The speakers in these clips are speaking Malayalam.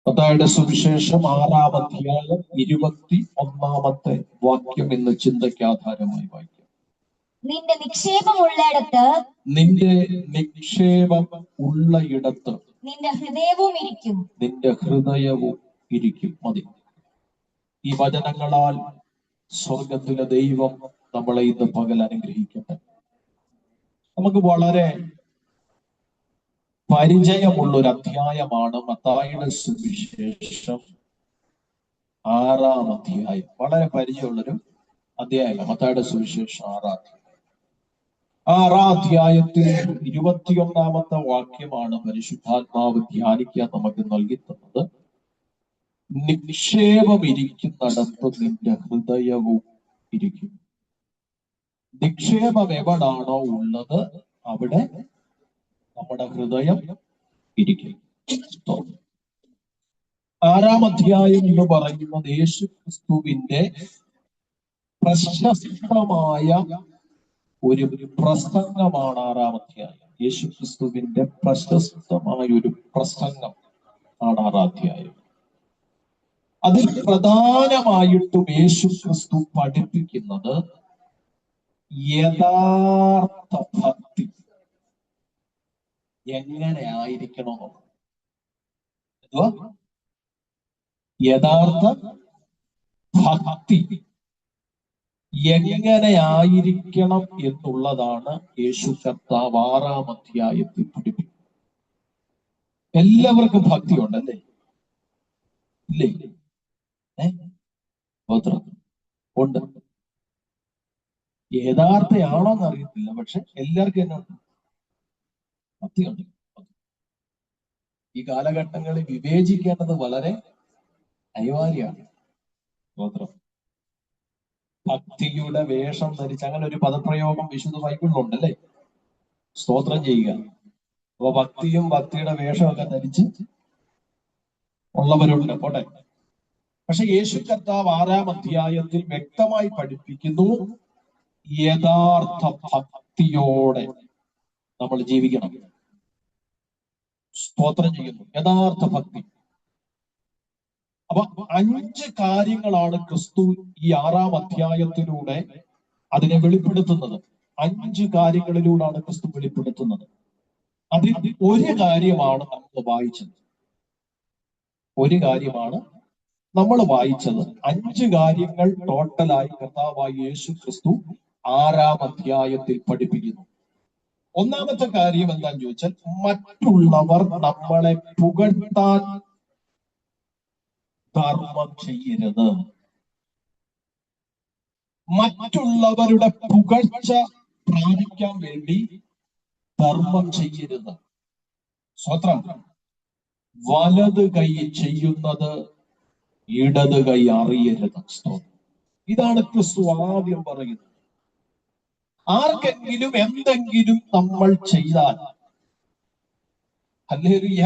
മത്തായിയുടെ സുവിശേഷം 6-ാം അധ്യായം 21-ാമത്തെ വാക്യം ഇന്ന് ചിന്തയ്ക്ക് ആധാരമായി വായിക്കാം. നിന്റെ നിക്ഷേപമുള്ളിടത്ത് നിന്റെ നിക്ഷേപം ഉള്ളയിടത്ത് നിന്റെ ഹൃദയവും ഇരിക്കും. നിന്റെ ഹൃദയവും ഇരിക്കും. മതി. ഈ വചനങ്ങളാൽ സ്വർഗത്തിലെ ദൈവം നമ്മളെ ഇന്ന് പകൽ അനുഗ്രഹിക്കട്ടെ. നമുക്ക് വളരെ പരിചയമുള്ള ഒരു അധ്യായമാണ് മത്തായിയുടെ സുവിശേഷം 6-ാം അധ്യായം. വളരെ പരിചയമുള്ളൊരു അധ്യായം മത്തായിയുടെ സുവിശേഷം 6-ാം അധ്യായം. 6-ാം അധ്യായത്തിൽ 21-ാമത്തെ വാക്യമാണ് പരിശുദ്ധാത്മാവ് ധ്യാനിക്കാൻ നമുക്ക് നൽകി തന്നത്. നിക്ഷേപം ഇരിക്കുന്നിടത്ത് നിന്റെ ഹൃദയവും ഇരിക്കും. നിക്ഷേപം എവിടാണോ ഉള്ളത് അവിടെ നമ്മുടെ ഹൃദയം ഇരിക്കും. 6-ാം അധ്യായം എന്ന് പറയുന്നത് യേശു ക്രിസ്തുവിന്റെ പ്രശസ്തമായ ഒരു പ്രസംഗമാണ്. 6-ാം അധ്യായം യേശു ക്രിസ്തുവിന്റെ പ്രശസ്തമായ ഒരു പ്രസംഗം ആണ് 6-ാം അധ്യായം. അതിൽ പ്രധാനമായിട്ടും യേശു ക്രിസ്തു പഠിപ്പിക്കുന്നത് യഥാർത്ഥ ഭക്തി എങ്ങനെ ആയിരിക്കണമെന്നോ. യഥാർത്ഥ ഭക്തി എങ്ങനെ ആയിരിക്കണം എന്നുള്ളതാണ് യേശു കർത്താവ് 6-ാം അധ്യായത്തിൽ പഠിപ്പിക്കുന്നത്. എല്ലാവർക്കും ഭക്തി ഉണ്ടല്ലേ? ഇല്ലേ? ഉണ്ട്. യഥാർത്ഥയാണോന്ന് അറിയത്തില്ല, പക്ഷെ എല്ലാവർക്കും തന്നെ ഉണ്ട്, ഭക്തിയുണ്ട്. ഈ കാലഘട്ടങ്ങളിൽ വിവേചിക്കേണ്ടത് വളരെ അനിവാര്യമാണ്. സ്തോത്രം. ഭക്തിയുടെ വേഷം ധരിച്ച് അങ്ങനെ ഒരു പദപ്രയോഗം വിശുദ്ധ ബൈബിളിലുണ്ടല്ലേ? സ്തോത്രം ചെയ്യുക. അപ്പൊ ഭക്തിയും ഭക്തിയുടെ വേഷമൊക്കെ ധരിച്ച് ഉള്ളവരുണ്ട്, പോട്ടെ. പക്ഷെ യേശു കർത്താവ് 6-ാം അധ്യായത്തിൽ വ്യക്തമായി പഠിപ്പിക്കുന്നു, യഥാർത്ഥ ഭക്തിയോടെ നമ്മൾ ജീവിക്കണം. സ്തോത്രം ചെയ്യുന്നു. യഥാർത്ഥ ഭക്തി. അപ്പൊ 5 കാര്യങ്ങളാണ് ക്രിസ്തു ഈ 6-ാം അധ്യായത്തിലൂടെ അതിനെ വെളിപ്പെടുത്തുന്നത്. 5 കാര്യങ്ങളിലൂടെയാണ് ക്രിസ്തു വെളിപ്പെടുത്തുന്നത്. അതിൽ ഒരു കാര്യമാണ് നമ്മൾ വായിച്ചത്. ഒരു കാര്യമാണ് നമ്മൾ വായിച്ചത്. 5 കാര്യങ്ങൾ ടോട്ടലായി കർത്താവായ യേശു ക്രിസ്തു 6-ാം അധ്യായത്തിൽ പഠിപ്പിക്കുന്നു. ഒന്നാമത്തെ കാര്യം എന്താന്ന് ചോദിച്ചാൽ, മറ്റുള്ളവർ നമ്മളെ പുകഴ്ത്താൻ ധർമ്മം ചെയ്യരുത്. മറ്റുള്ളവരുടെ പുകഴ്ച പ്രാപിക്കാൻ വേണ്ടി ധർമ്മം ചെയ്യരുത്. സ്വത്രം. വലത് കൈ ചെയ്യുന്നത് ഇടത് കൈ അറിയരുത്. സ്തോത്രം. ഇതാണ് ക്രിസ്തു ആദ്യം പറയുന്നത്. ആർക്കെങ്കിലും എന്തെങ്കിലും നമ്മൾ ചെയ്താൽ, ഹല്ലേലൂയ,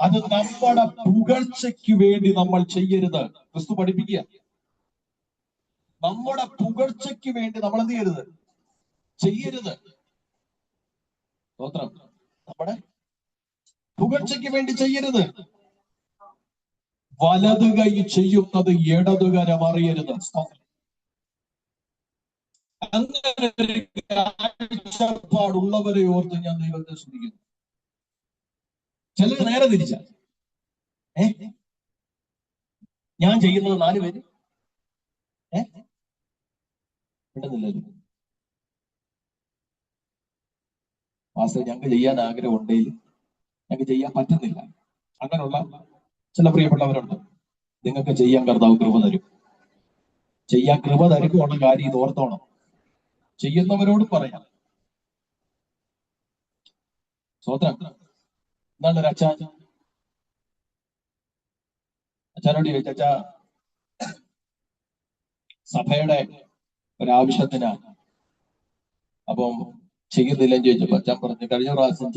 അത് നമ്മുടെ പുകഴ്ചയ്ക്ക് വേണ്ടി നമ്മൾ ചെയ്യരുത്. ക്രിസ്തു പഠിപ്പിക്കുക, നമ്മുടെ പുകഴ്ചയ്ക്ക് വേണ്ടി നമ്മൾ എന്ത് ചെയ്യരുത്? ചെയ്യരുത്. സ്തോത്രം. നമ്മുടെ പുകഴ്ചയ്ക്ക് വേണ്ടി ചെയ്യരുത്. വലത് കൈ ചെയ്യുന്നത് ഇടതുകരം അറിയരുത്. അങ്ങനെ ഒരു കാഴ്ചപ്പാടുള്ളവരെ ഓർത്ത് ഞാൻ ദൈവത്തെ സ്തുതിക്കുന്നു. ചിലർ നേരെ തിരിച്ച, ഞാൻ ചെയ്യുന്നത് 4 പേര് കിട്ടുന്നില്ലല്ലോ. വാസ്തവം ഞങ്ങൾക്ക് ചെയ്യാൻ ആഗ്രഹം ഉണ്ടെങ്കിൽ ഞങ്ങൾക്ക് ചെയ്യാൻ പറ്റുന്നില്ല. അങ്ങനെയുള്ള ചില പ്രിയപ്പെട്ടവരുണ്ട്. നിങ്ങൾക്ക് ചെയ്യാൻ കർത്താവ് കൃപ തരും. ചെയ്യാൻ കൃപ തരുമ്പോഴുള്ള കാര്യം ഇത് ഓർത്തോണം. ചെയ്യുന്നവരോടും പറയാം. സ്വതന്ത്രം. എന്താണ് ഒരു അച്ഛനോട് ചോദിച്ച, അച്ഛാ, സഭയുടെ ഒരാവശ്യത്തിനാണ്, അപ്പം ചെയ്യുന്നില്ലെന്ന് ചോദിച്ചപ്പോ അച്ഛൻ പറഞ്ഞു, കഴിഞ്ഞ പ്രാവശ്യം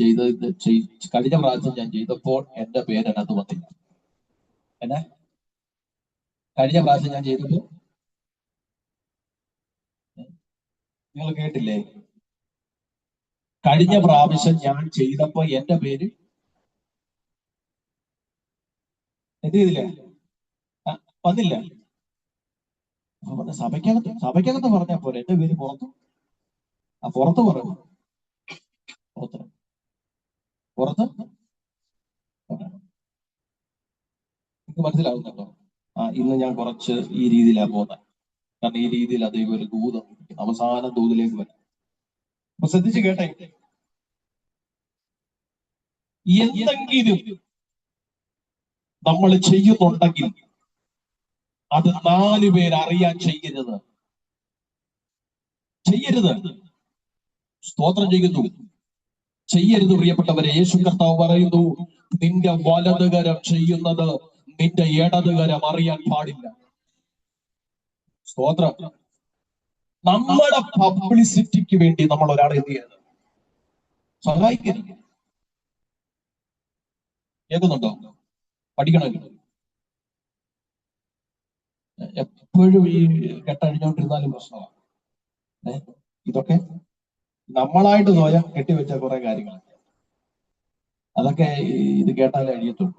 ഞാൻ ചെയ്തപ്പോൾ എന്റെ പേര് അതിനകത്ത് വന്നില്ല. എന്നാ കഴിഞ്ഞ പ്രാവശ്യം ഞാൻ ചെയ്തപ്പോ നിങ്ങൾ കേട്ടില്ലേ? കഴിഞ്ഞ പ്രാവശ്യം ഞാൻ ചെയ്തപ്പോ എന്റെ പേര് എന്ത് ചെയ്തില്ല? ആ, വന്നില്ല. അപ്പൊ പറഞ്ഞു, സഭയ്ക്കകത്ത് പറഞ്ഞാൽ പോലെ എന്റെ പേര് പുറത്തു. ആ പുറത്ത് പറയണം. പുറത്ത് പുറത്ത് പറയണം. നിങ്ങൾക്ക് മനസ്സിലാവുന്നുണ്ടോ? ഇന്ന് ഞാൻ കുറച്ച് ഈ രീതിയിലാണ് പോകുന്നത്. കാരണം ഈ രീതിയിൽ അദ്ദേഹം ഒരു ദൂതം അവസാന ദൂതിലേക്ക് വരും. അപ്പൊ ശ്രദ്ധിച്ച് കേട്ടെ, എന്തെങ്കിലും നമ്മൾ ചെയ്യുന്നുണ്ടെങ്കിൽ അത് 4 പേര് അറിയാൻ ചെയ്യരുത്. സ്തോത്രം ചെയ്യുന്നു. ചെയ്യരുത് പ്രിയപ്പെട്ടവരെ. യേശു കർത്താവ് പറയുന്നു, നിന്റെ വലതുകരം ചെയ്യുന്നത് നിന്റെ ഇടതുകരം അറിയാൻ പാടില്ല. സ്തോത്രം. നമ്മുടെ പബ്ലിസിറ്റിക്ക് വേണ്ടി നമ്മൾ ഒരാളെ എന്ത് ചെയ്യരുത്? സഹായിക്കരുത്. കേൾക്കുന്നുണ്ടോ? പഠിക്കണമല്ലോ. എപ്പോഴും ഈ കെട്ടഴിഞ്ഞോണ്ടിരുന്നാലും പ്രശ്നമാണ്. ഇതൊക്കെ നമ്മളായിട്ട് സ്വയം കെട്ടിവെച്ച കുറെ കാര്യങ്ങളൊക്കെ, അതൊക്കെ ഇത് കേട്ടാലേ അഴിയത്തുള്ളൂ.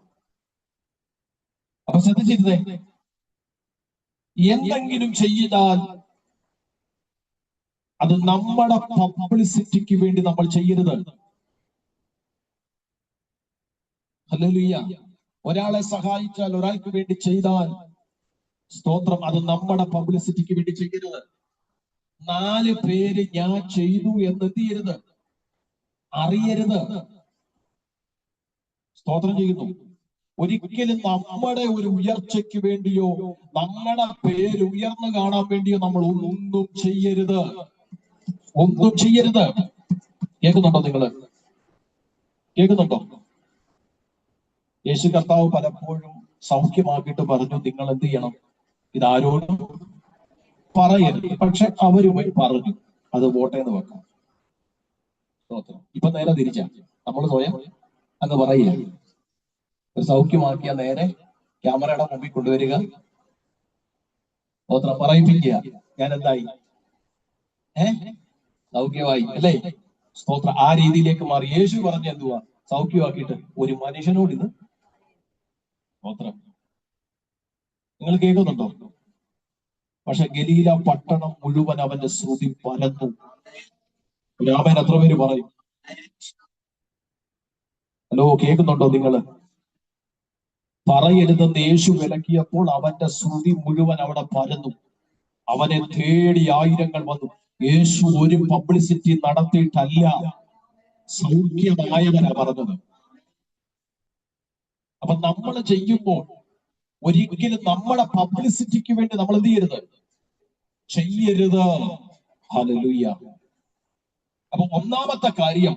അപ്പൊ ശ്രദ്ധിച്ചിരുന്നേ, എന്തെങ്കിലും ചെയ്താൽ അത് നമ്മുടെ പബ്ലിസിറ്റിക്ക് വേണ്ടി നമ്മൾ ചെയ്യരുത്. ഹല്ലേലൂയ. ഒരാളെ സഹായിച്ചാൽ, ഒരാൾക്ക് വേണ്ടി ചെയ്താൽ, സ്തോത്രം, അത് നമ്മുടെ പബ്ലിസിറ്റിക്ക് വേണ്ടി ചെയ്യരുത്. 4 പേര് ഞാൻ ചെയ്തു എന്ന് എന്ത് ചെയ്യരുത്? അറിയരുത്. സ്തോത്രം ചെയ്യുന്നു. ഒരിക്കലും നമ്മുടെ ഒരു ഉയർച്ചയ്ക്ക് വേണ്ടിയോ നമ്മുടെ പേര് ഉയർന്നു കാണാൻ വേണ്ടിയോ നമ്മൾ ഒന്നും ചെയ്യരുത്. ഒന്നും ചെയ്യരുത്. കേൾക്കുന്നുണ്ടോ? നിങ്ങള് കേൾക്കുന്നുണ്ടോ? യേശു കർത്താവ് പലപ്പോഴും സൗഖ്യമാക്കിയിട്ട് പറഞ്ഞു, നിങ്ങൾ എന്ത് ചെയ്യണം? ഇതാരോടും പറയരുത്. പക്ഷെ അവര് പോയി പറഞ്ഞു, അത് വോട്ടേന്ന് വെക്കാം. ഇപ്പൊ നേരെ തിരിച്ചാ. നമ്മൾ സ്വയം അങ്ങ് പറയുക. ഒരു സൗഖ്യമാക്കിയ നേരെ ക്യാമറയുടെ മുമ്പിൽ കൊണ്ടുവരിക, സ്തോത്രം പറയിപ്പിക്കുക. ഞാൻ എന്തായി? സൗഖ്യമായി അല്ലേ? സ്തോത്രം. ആ രീതിയിലേക്ക് മാറി. യേശു പറഞ്ഞ എന്തുവാ? സൗഖ്യമാക്കിയിട്ട് ഒരു മനുഷ്യനോട് ഇത്. സ്തോത്രം. നിങ്ങൾ കേൾക്കുന്നുണ്ടോ? പക്ഷെ ഗലീല പട്ടണം മുഴുവൻ അവന്റെ ശ്രുതി പരന്നു. രാമൻ എത്ര പേര് പറയും? ഹലോ, കേൾക്കുന്നുണ്ടോ നിങ്ങള്? പറയരുതെന്ന് യേശു വിലക്കിയപ്പോൾ അവന്റെ ശ്രുതി മുഴുവൻ അവിടെ പരന്നു. അവനെ തേടി ആയിരങ്ങൾ വന്നു. യേശു ഒരു പബ്ലിസിറ്റി നടത്തിയിട്ടല്ല സൗഖ്യമായവനാ പറഞ്ഞത്. അപ്പൊ നമ്മൾ ചെയ്യുമ്പോൾ ഒരിക്കലും നമ്മുടെ പബ്ലിസിറ്റിക്ക് വേണ്ടി നമ്മൾ എന്ത് ചെയ്യരുത്. ഹല്ലേലൂയ. അപ്പൊ ഒന്നാമത്തെ കാര്യം,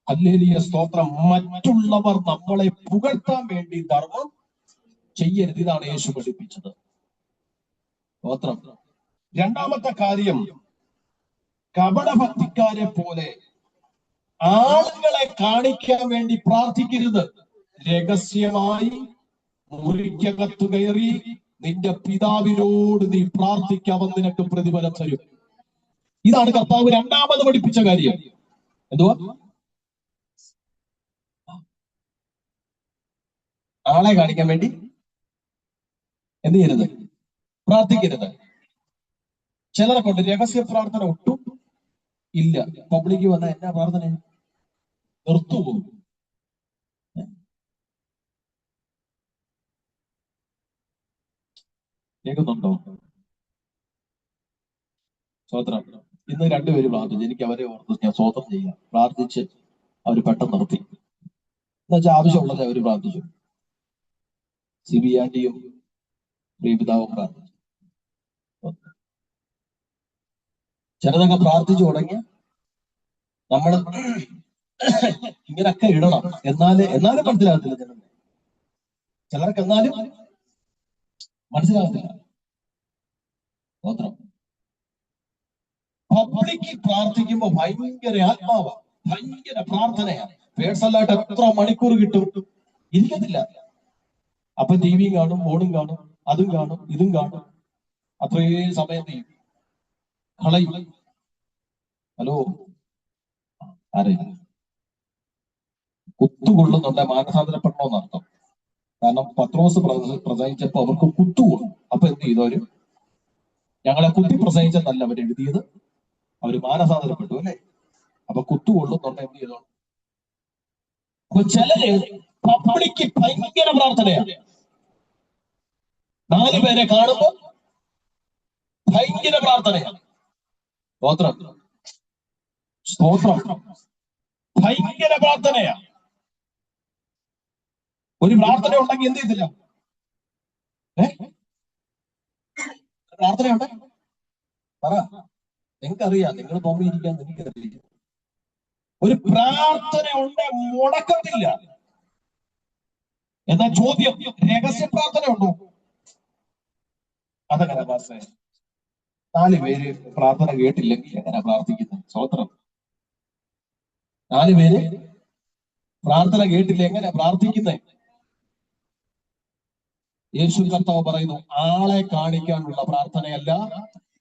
ഹല്ലേലൂയ, സ്തോത്രം, മറ്റുള്ളവർ നമ്മളെ പുകഴ്ത്താൻ വേണ്ടി ധർമ്മം ചെയ്യരുത്. ഇതാണ് യേശു പഠിപ്പിച്ചത്. സ്തോത്രം. രണ്ടാമത്തെ കാര്യം, കപടഭക്തിക്കാരെ പോലെ ആളുകളെ കാണിക്കാൻ വേണ്ടി പ്രാർത്ഥിക്കരുത്. രഹസ്യമായി മുറിക്കകത്ത് കയറി നിന്റെ പിതാവിനോട് നീ പ്രാർത്ഥിക്കാവൻ നിനക്ക് പ്രതിഫലം തരും. ഇതാണ് കർത്താവ് രണ്ടാമത് പഠിപ്പിച്ച കാര്യം. എന്തുവാ? ആളെ കാണിക്കാൻ വേണ്ടി എന്ത് ചെയ്യരുത്? പ്രാർത്ഥിക്കരുത്. ചിലരെ കൊണ്ട് രഹസ്യ പ്രാർത്ഥന ഒട്ടും ഇല്ല. പബ്ലിക്ക് വന്ന എന്നാ പ്രാർത്ഥന നിർത്തുപോകും. കേൾക്കുന്നുണ്ടോ? സ്വോത്രം. ഇന്ന് 2 പേര് പ്രാർത്ഥിച്ചു. എനിക്ക് അവരെ ഓർത്ത് ഞാൻ സ്വോത്രം ചെയ്യാം. പ്രാർത്ഥിച്ച് അവർ പെട്ടെന്ന് നിർത്തി. എന്നുവെച്ചാൽ ആവശ്യമുള്ളത് അവർ പ്രാർത്ഥിച്ചു. സിബിയാന്റിയും പ്രിയപിതാവും പ്രാർത്ഥിച്ചു. ചിലതൊക്കെ പ്രാർത്ഥിച്ചു തുടങ്ങിയ നമ്മൾ ഇങ്ങനൊക്കെ ഇടണം. എന്നാലും മനസ്സിലാകത്തില്ല ചിലർക്ക്. എന്നാലും മനസ്സിലാകത്തില്ല. സ്തോത്രം. പബ്ലിക്ക് പ്രാർത്ഥിക്കുമ്പോ ഭയങ്കര ആത്മാവാ, ഭയങ്കര പ്രാർത്ഥനയാണ്. പേഴ്സണലായിട്ട് എത്ര മണിക്കൂർ കിട്ടും ഇരിക്കത്തില്ല. അപ്പൊ ടിവിയും കാണും, ഫോണും കാണും, അതും കാണും, ഇതും കാണും. അത്രയും സമയം നീ കളയും. ഹലോ, ആരെ കുത്തുകൊള്ളുന്നുണ്ട്? മാനസാന്തരപ്പെടണമെന്നർത്ഥം. കാരണം പത്രോസ് പ്രസംഗിച്ചപ്പോ അവർക്ക് കുത്തുകൊണ്ടു. അപ്പൊ എന്ത് ചെയ്തു അവര്? ഞങ്ങളെ കുത്തി പ്രസംഗിച്ചെന്നല്ല അവർ എഴുതിയത്, അവര് മാനസാന്തരപ്പെട്ടു അല്ലെ. അപ്പൊ കുത്തുകൊള്ളുന്നുണ്ട് എന്ത് ചെയ്തോ. അപ്പൊ ചിലര് പബ്ലിക്ക് ഭയങ്കര പ്രാർത്ഥനയാണ്. 4 പേരെ കാണുമ്പോ ഭയങ്കര പ്രാർത്ഥനയാണ്. സ്തോത്രം, സ്തോത്രം. ഭയങ്കര പ്രാർത്ഥനയാ. ഒരു പ്രാർത്ഥന ഉണ്ടെങ്കിൽ എന്ത് ചെയ്തില്ല? പ്രാർത്ഥനയുണ്ട്. പറ, നിങ്ങൾക്കറിയാം, നിങ്ങൾ തോന്നിയിരിക്കാൻ എനിക്കറിയില്ല. ഒരു പ്രാർത്ഥന ഉണ്ട്, മുടക്കത്തില്ല. എന്നാ ചോദ്യം, രഹസ്യ പ്രാർത്ഥന ഉണ്ടോ? അതെങ്ങനെ പാസ്റ്റേ? 4 പേര് പ്രാർത്ഥന കേട്ടില്ലെങ്കിൽ എങ്ങനെ പ്രാർത്ഥിക്കുന്നത്? സ്തോത്രം. 4 പേര് പ്രാർത്ഥന കേട്ടില്ല, എങ്ങനെ പ്രാർത്ഥിക്കുന്നേ? യേശു കർത്താവ് പറയുന്നു, ആളെ കാണിക്കാനുള്ള പ്രാർത്ഥനയല്ല,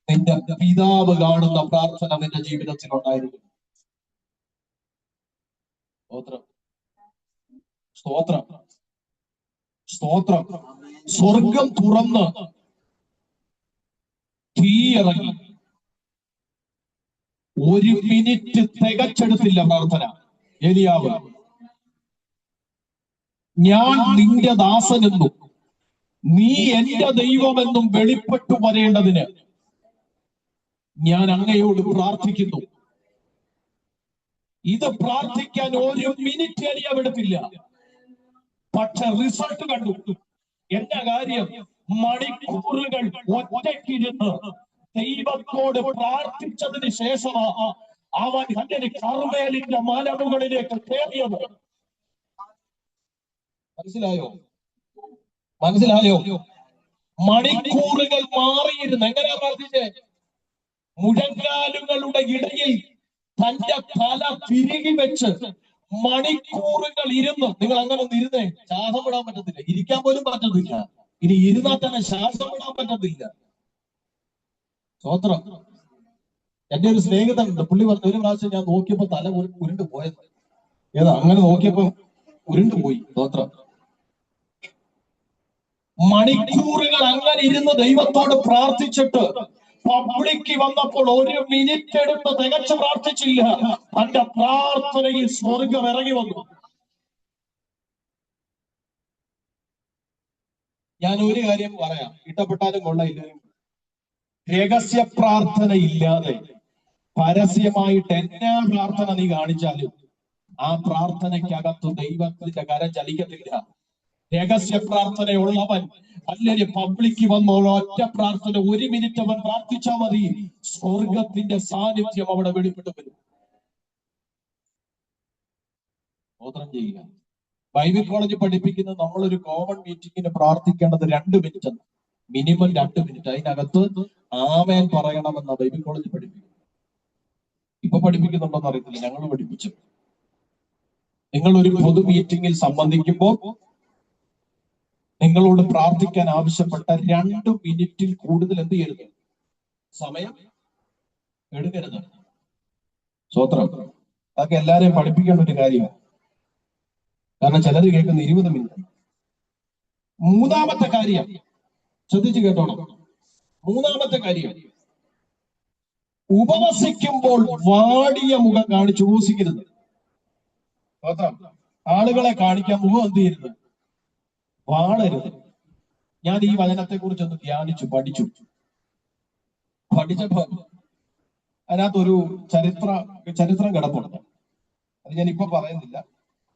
നിന്റെ പിതാവ് കാണുന്ന പ്രാർത്ഥന നിന്റെ ജീവിതത്തിൽ ഉണ്ടായിരിക്കും. സ്തോത്രം, സ്തോത്രം, സ്തോത്രം. സ്വർഗം തുറന്ന് തീ ഇറങ്ങി 1 മിനിറ്റ് തികച്ചെടുത്തില്ല പ്രാർത്ഥന. ഏലിയാവ്, ഞാൻ നിന്റെ ദാസനെന്നും നീ എന്റെ ദൈവമെന്നും വെളിപ്പെട്ടു വരേണ്ടതിന് ഞാൻ അങ്ങയോട് പ്രാർത്ഥിക്കുന്നു. ഇത് പ്രാർത്ഥിക്കാൻ 1 മിനിറ്റ് ഏലിയാവ് എടുത്തില്ല. പക്ഷെ റിസൾട്ട് കണ്ടു. എന്ന കാര്യം, മണിക്കൂറുകൾ ഒറ്റയ്ക്കിരുന്ന് ദൈവത്തോട് പ്രാർത്ഥിച്ചതിന് ശേഷമാണ് അവൻ അങ്ങനെ കർമ്മേലിന്റെ മലമുകളിലേക്ക് കയറിയത്. മനസ്സിലായോ? മനസ്സിലായോ? മണിക്കൂറുകൾ മാറിയിരുന്നു. എങ്ങനെയാ പ്രാർത്ഥിച്ചേ? മുഴങ്കാലുകളുടെ ഇടയിൽ തന്റെ തല തിരികെ വെച്ച് മണിക്കൂറുകൾ ഇരുന്ന്. നിങ്ങൾ അങ്ങനെ ഒന്ന് ഇരുന്നേ, ശ്വാസം വിടാൻ പറ്റത്തില്ല, ഇരിക്കാൻ പോലും പറ്റത്തില്ല. ഇനി ഇരുന്നാൽ തന്നെ ശ്വാസം വിടാൻ പറ്റത്തില്ല. സ്തോത്രം. എന്റെ ഒരു സ്നേഹിതനുണ്ട്, പുള്ളി പറഞ്ഞു, ഒരു പ്രാവശ്യം ഞാൻ നോക്കിയപ്പോ തല ഉരുണ്ടു പോയത്. ഏതാ? അങ്ങനെ നോക്കിയപ്പോ ഉരുണ്ടുപോയി. സ്തോത്രം. മണിക്കൂറുകൾ അങ്ങനെ ഇരുന്ന് ദൈവത്തോട് പ്രാർത്ഥിച്ചിട്ട് പബ്ലിക്ക് വന്നപ്പോൾ 1 മിനിറ്റ് എടുത്ത് തികച്ചു പ്രാർത്ഥിച്ചില്ല. തന്റെ പ്രാർത്ഥനയിൽ സ്വർഗം ഇറങ്ങി വന്നു. ഞാൻ ഒരു കാര്യം പറയാം, ഇഷ്ടപ്പെട്ടാലും കൊള്ളയില്ലാലും. രഹസ്യ പ്രാർത്ഥന ഇല്ലാതെ പരസ്യമായിട്ട് എന്നാ പ്രാർത്ഥന നീ കാണിച്ചാലും ആ പ്രാർത്ഥനയ്ക്കകത്ത് ദൈവത്തിന്റെ കരം ചലിക്കത്തില്ല. രഹസ്യ പ്രാർത്ഥനയുള്ളവൻ അല്ലെങ്കിൽ പബ്ലിക്ക് വന്ന ഒറ്റ പ്രാർത്ഥന 1 മിനിറ്റ് അവൻ പ്രാർത്ഥിച്ചാൽ മതി, സ്വർഗത്തിന്റെ സാന്നിധ്യം അവിടെ വെളിപ്പെട്ടു വരും. സ്തോത്രം ചെയ്യുക. ബൈബിൾ കോളേജ് പഠിപ്പിക്കുന്നത് നമ്മളൊരു കോമൺ മീറ്റിങ്ങിന് പ്രാർത്ഥിക്കേണ്ടത് 2 മിനിറ്റ്, മിനിമം 2 മിനിറ്റ്. അതിനകത്ത് ആമേൻ പറയണമെന്ന ബൈബിൾ കോളേജ് പഠിപ്പിക്കുന്നു. ഇപ്പൊ പഠിപ്പിക്കുന്നുണ്ടോന്ന് അറിയത്തില്ല, ഞങ്ങൾ പഠിപ്പിച്ചു. നിങ്ങൾ ഒരു പൊതു മീറ്റിംഗിൽ സംബന്ധിക്കുമ്പോൾ നിങ്ങളോട് പ്രാർത്ഥിക്കാൻ ആവശ്യപ്പെട്ട 2 മിനിറ്റിൽ കൂടുതൽ എന്ത് ചെയ്യരുത്? സമയം എടുക്കരുത്. സ്തോത്രം. അതൊക്കെ എല്ലാരെയും പഠിപ്പിക്കേണ്ട ഒരു കാര്യമാണ്. കാരണം ചിലർ കേൾക്കുന്ന 20 മിനിറ്റ്. 3-ാമത്തെ കാര്യം ശ്രദ്ധിച്ചു കേട്ടോണം. 3-ാമത്തെ കാര്യം, ഉപവസിക്കുമ്പോൾ വാടിയ മുഖം കാണിച്ച് ഉപവസിക്കരുത്. ആളുകളെ കാണിക്കാൻ മുഖം എന്ത് ചെയ്യരുത്? വാടരുത്. ഞാൻ ഈ വചനത്തെ കുറിച്ചൊന്ന് ധ്യാനിച്ചു, പഠിച്ചപ്പോ അതിനകത്തൊരു ചരിത്രം കിടപ്പുണ്ട്. അത് ഞാൻ ഇപ്പൊ പറയുന്നില്ല.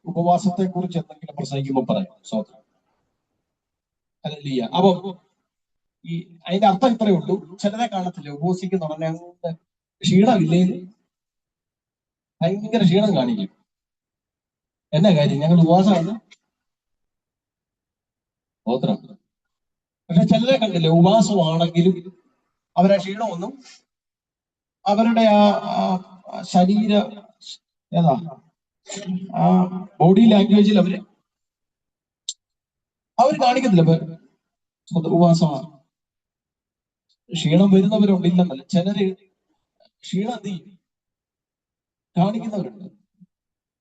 ഉപവാസത്തെ കുറിച്ച് എന്തെങ്കിലും പ്രസംഗിക്കുമ്പോൾ പറയാം. സ്വന്തം അല്ല. അപ്പൊ ഈ അതിന്റെ അർത്ഥം ഇത്രയേ ഉള്ളൂ. ചിലരെ കാണത്തില്ല, ഉപവസിക്കുന്ന ഉടനെ ക്ഷീണമില്ലേ, ഭയങ്കര ക്ഷീണം കാണിക്കും. എന്നാ കാര്യം? ഞങ്ങൾ ഉപവാസമാണ്. സ്തോത്രം. പക്ഷെ ചിലരെ കണ്ടില്ലേ, ഉപവാസമാണെങ്കിലും അവരെ ക്ഷീണമൊന്നും അവരുടെ ആ ശരീര ബോഡി ലാംഗ്വേജിൽ അവര് കാണിക്കത്തില്ല. ഉപവാസമാണ്. ക്ഷീണം വരുന്നവരുണ്ട്, ഇല്ലെന്നല്ല. ചിലര് ക്ഷീണം കാണിക്കുന്നവരുണ്ട്.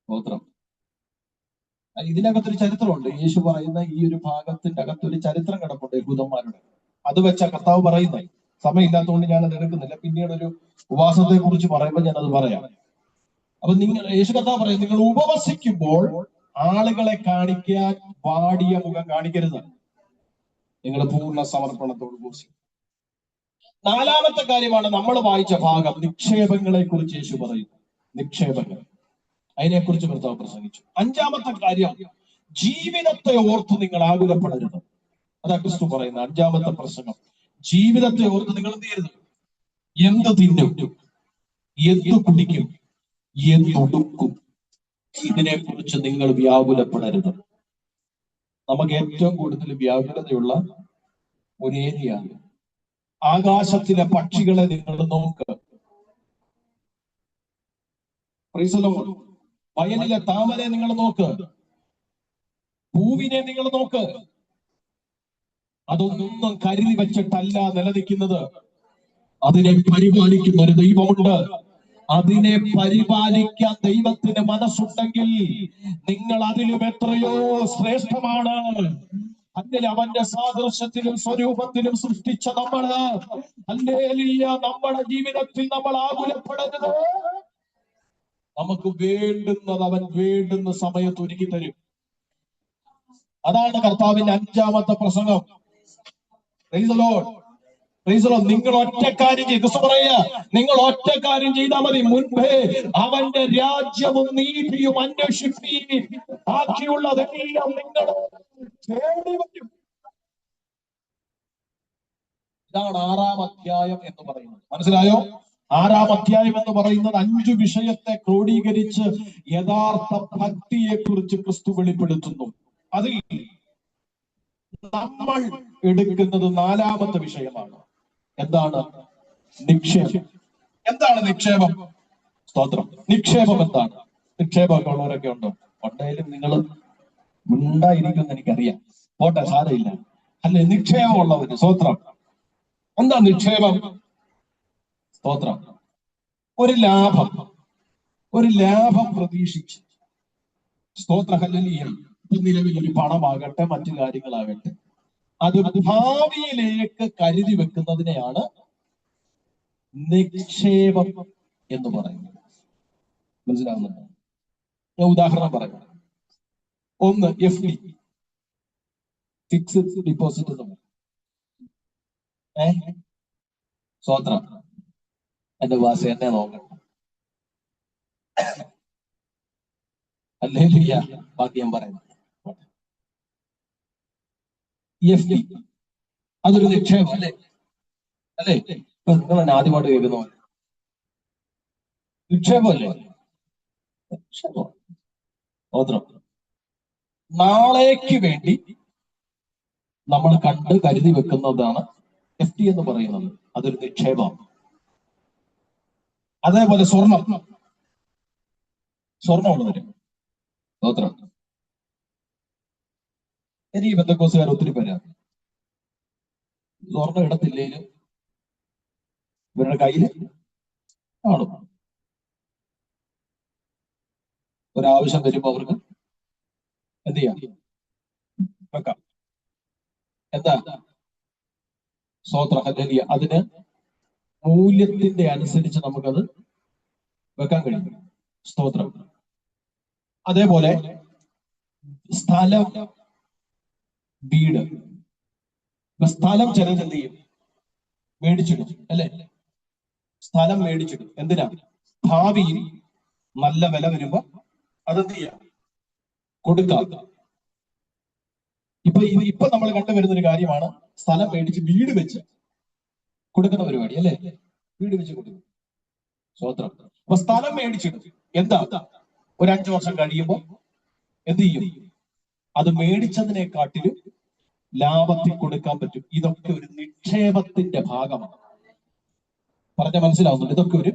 സ്തോത്രം. ഇതിനകത്തൊരു ചരിത്രമുണ്ട്. യേശു പറയുന്ന ഈ ഒരു ഭാഗത്തിന്റെ അകത്തൊരു ചരിത്രം കിടപ്പുണ്ട് യഹൂദന്മാരുടെ. അത് വെച്ച കർത്താവ് പറയുന്നത്. സമയമില്ലാത്തതുകൊണ്ട് ഞാനത് എടുക്കുന്നില്ല. പിന്നീട് ഒരു ഉപവാസത്തെ കുറിച്ച് പറയുമ്പോൾ ഞാനത് പറയാം. അപ്പൊ യേശു കർത്താവ് പറയും, നിങ്ങൾ ഉപവസിക്കുമ്പോൾ ആളുകളെ കാണിക്കാൻ വാടിയ മുഖം കാണിക്കരുത്. നിങ്ങൾ പൂർണ്ണ സമർപ്പണത്തോട് ഉപവസിക്കും. നാലാമത്തെ കാര്യമാണ് നമ്മൾ വായിച്ച ഭാഗം, നിക്ഷേപങ്ങളെ കുറിച്ച് യേശു പറയുന്നു. നിക്ഷേപങ്ങൾ, അതിനെക്കുറിച്ച് കർത്താവ് പ്രസംഗിച്ചു. അഞ്ചാമത്തെ കാര്യം, ജീവിതത്തെ ഓർത്ത് നിങ്ങൾ ആകുലപ്പെടരുത്. അതാ ക്രിസ്തു പറയുന്ന അഞ്ചാമത്തെ പ്രസംഗം. ജീവിതത്തെ ഓർത്ത് നിങ്ങൾ എന്ത് ചെയ്യരുത്? എന്ത് തിന്നും, എന്ത് കുടിക്കും, എന്തൊടുക്കും, ഇതിനെക്കുറിച്ച് നിങ്ങൾ വ്യാകുലപ്പെടരുത്. നമുക്ക് ഏറ്റവും കൂടുതൽ വ്യാകുലതയുള്ള ഒരു ഏരിയയാണ്. ആകാശത്തിലെ പക്ഷികളെ നിങ്ങൾ നോക്ക്. വയലിലെ താമരെ നിങ്ങൾ നോക്ക്. പൂവിനെ നിങ്ങൾ നോക്ക്. അതൊന്നും കരുതി വെച്ചിട്ടല്ല നിലനിൽക്കുന്നത്. അതിനെ പരിപാലിക്കുന്ന ഒരു ദൈവമുണ്ട്. അതിനെ പരിപാലിക്കാൻ ദൈവത്തിന് മനസ്സുണ്ടെങ്കിൽ നിങ്ങൾ അതിലും എത്രയോ ശ്രേഷ്ഠമാണ്. അങ്ങനെ അവന്റെ സാദൃശ്യത്തിലും സ്വരൂപത്തിലും സൃഷ്ടിച്ച നമ്മള്, ഹല്ലേലൂയ, നമ്മുടെ ജീവിതത്തിൽ നമ്മൾ ആകുലപ്പെടരുത്. നമുക്ക് വേണ്ടുന്നത് അവൻ വേണ്ടുന്ന സമയത്ത് ഒരുക്കി തരും. അതാണ് കർത്താവിന്റെ അഞ്ചാമത്തെ പ്രസംഗം. Praise the Lord, praise the Lord. നിങ്ങൾ ഒറ്റ കാര്യം ചെയ്ത്, ക്രിസ്തു പറയുക, നിങ്ങൾ ഒറ്റ കാര്യം ചെയ്താൽ മതി. മുൻപേ അവന്റെ രാജ്യവും നീതിയും അന്വേഷിപ്പീൻ, ബാക്കിയുള്ളതെല്ലാം നിങ്ങൾ തേടി വരും. ഇതാണ് 6-ാം അധ്യായം എന്ന് പറയുന്നത്. മനസ്സിലായോ? 6-ാം അധ്യായം എന്ന് പറയുന്നത് 5 വിഷയത്തെ ക്രോഡീകരിച്ച് യഥാർത്ഥ ഭക്തിയെ കുറിച്ച് ക്രിസ്തു വെളിപ്പെടുത്തുന്നു. അതിൽ നമ്മൾ എടുക്കുന്നത് 4-ാമത്തെ വിഷയമാണ്. എന്താണ്? നിക്ഷേപം. എന്താണ് നിക്ഷേപം? സ്തോത്രം. നിക്ഷേപം എന്താണ്? നിക്ഷേപമൊക്കെ ഉള്ളവരൊക്കെ ഉണ്ടോ? ഉണ്ടെങ്കിലും നിങ്ങൾ ഉണ്ടായിരിക്കുമെന്ന് എനിക്കറിയാം. പോട്ടെ, സാരമില്ല. അല്ലെ, നിക്ഷേപമുള്ളവര് സ്തോത്രം. എന്താ നിക്ഷേപം? സ്തോത്രം. ഒരു ലാഭം പ്രതീക്ഷിച്ച്, സ്തോത്ര, ഹല്ലേലൂയ, നിലവിൽ ഒരു പണമാകട്ടെ, മറ്റു കാര്യങ്ങളാകട്ടെ, അത് ഭാവിയിലേക്ക് കരുതി വെക്കുന്നതിനെയാണ് നിക്ഷേപം എന്ന് പറയുന്നത്. മനസ്സിലാവുന്നുണ്ടോ? ഞാൻ ഉദാഹരണം പറയാം. ഒന്ന് FD, ഫിക്സഡ് ഡിപ്പോസിറ്റ് എന്ന് പറയും. സ്വതന്ത്രം. എന്റെ ഭാഷ എന്നെ നോക്കണം. ഹല്ലേലൂയ. ബാക്കി ഞാൻ പറയുന്നത്. FD അതൊരു നിക്ഷേപം അല്ലേ? നിങ്ങൾ തന്നെ ആദ്യമായിട്ട് കേൾക്കുന്ന പോലെ നിക്ഷേപമല്ലേ? നിക്ഷേപം. നാളേക്ക് വേണ്ടി നമ്മൾ കരുതി വെക്കുന്നതാണ് FD എന്ന് പറയുന്നത്. അതൊരു നിക്ഷേപമാണ്. അതേപോലെ സ്വർണ്ണമുള്ളവര്, സ്തോത്രം. എനിക്ക് ബന്ധക്കോസുകാർ ഒത്തിരി പേരാണ്. സ്വർണ്ണം ഇടത്തില്ലേലും ഇവരുടെ കയ്യിൽ കാണും. ഒരാവശ്യം വരുമ്പോ അവർക്ക് എന്ത് ചെയ്യാം? വെക്കാം. എന്താ? സ്തോത്ര, ഹല്ലേലൂയ. അതിന് മൂല്യത്തിന്റെ അനുസരിച്ച് നമുക്കത് വെക്കാൻ കഴിയും. സ്തോത്രം. അതേപോലെ സ്ഥലം, വീട്. സ്ഥലം ചിലത് എന്ത് ചെയ്യും? മേടിച്ചിടും, അല്ലെ? സ്ഥലം മേടിച്ചിടും. എന്തിനാ? ഭാവിയിൽ നല്ല വില വരുമ്പോ അതെന്ത് ചെയ്യാം? കൊടുക്കാം. ഇപ്പൊ നമ്മൾ കണ്ടുവരുന്ന ഒരു കാര്യമാണ് സ്ഥലം മേടിച്ച് വീട് വെച്ച് കൊടുക്കുന്ന പരിപാടി, അല്ലെ? വീട് വെച്ച് കൊടുക്കും. സ്വതന്ത്രം. അപ്പൊ സ്ഥലം മേടിച്ചിടും. എന്താ? ഒരു 5 വർഷം കഴിയുമ്പോ എന്ത് ചെയ്യും? അത് മേടിച്ചതിനെക്കാട്ടിലും ലാഭത്തിൽ കൊടുക്കാൻ പറ്റും. ഇതൊക്കെ ഒരു നിക്ഷേപത്തിന്റെ ഭാഗമാണ്. പറഞ്ഞ മനസ്സിലാവുന്നുണ്ട്? ഇതൊക്കെ ഒരു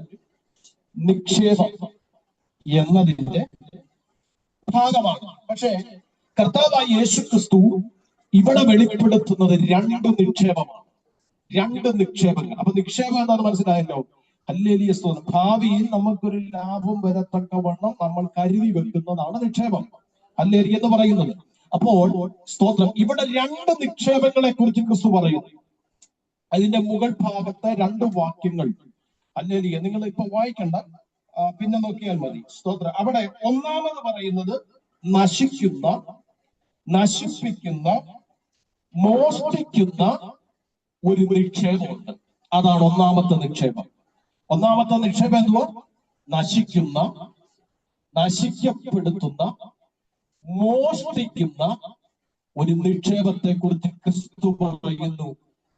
നിക്ഷേപം എന്നതിന്റെ ഭാഗമാണ്. പക്ഷേ കർത്താവായ യേശു ക്രിസ്തു ഇവിടെ വെളിപ്പെടുത്തുന്നത് 2 നിക്ഷേപമാണ്. 2 നിക്ഷേപങ്ങൾ. അപ്പൊ നിക്ഷേപം എന്താണെന്ന് മനസ്സിലായല്ലോ? ഹല്ലേലൂയ, സ്തോത്രം. ഭാവിയിൽ നമുക്കൊരു ലാഭം വരത്തക്കവണ്ണം നമ്മൾ കരുതി വെക്കുന്നതാണ് നിക്ഷേപം. ഹല്ലേലൂയ എന്ന് പറയുന്നത്. അപ്പോൾ സ്തോത്രം, ഇവിടെ രണ്ട് നിക്ഷേപങ്ങളെ കുറിച്ച് ക്രിസ്തു പറയുന്നു. അതിന്റെ മുകൾ ഭാഗത്തെ രണ്ട് വാക്യങ്ങൾ ഹല്ലേലൂയ നിങ്ങൾ ഇപ്പൊ വായിക്കണ്ട, പിന്നെ നോക്കിയാൽ മതി. സ്തോത്രം, അവിടെ ഒന്നാമത് പറയുന്നത് നശിക്കുന്ന, നശിപ്പിക്കുന്ന, മോഷ്ടിക്കുന്ന ഒരു നിക്ഷേപമുണ്ട്. അതാണ് ഒന്നാമത്തെ നിക്ഷേപം. ഒന്നാമത്തെ നിക്ഷേപം എന്തുവാ? നശിക്കുന്ന, നശിക്കപ്പെടുത്തുന്ന, മോഷ്ടിക്കുന്ന ഒരു നിക്ഷേപത്തെ കുറിച്ച് ക്രിസ്തു പറയുന്നു.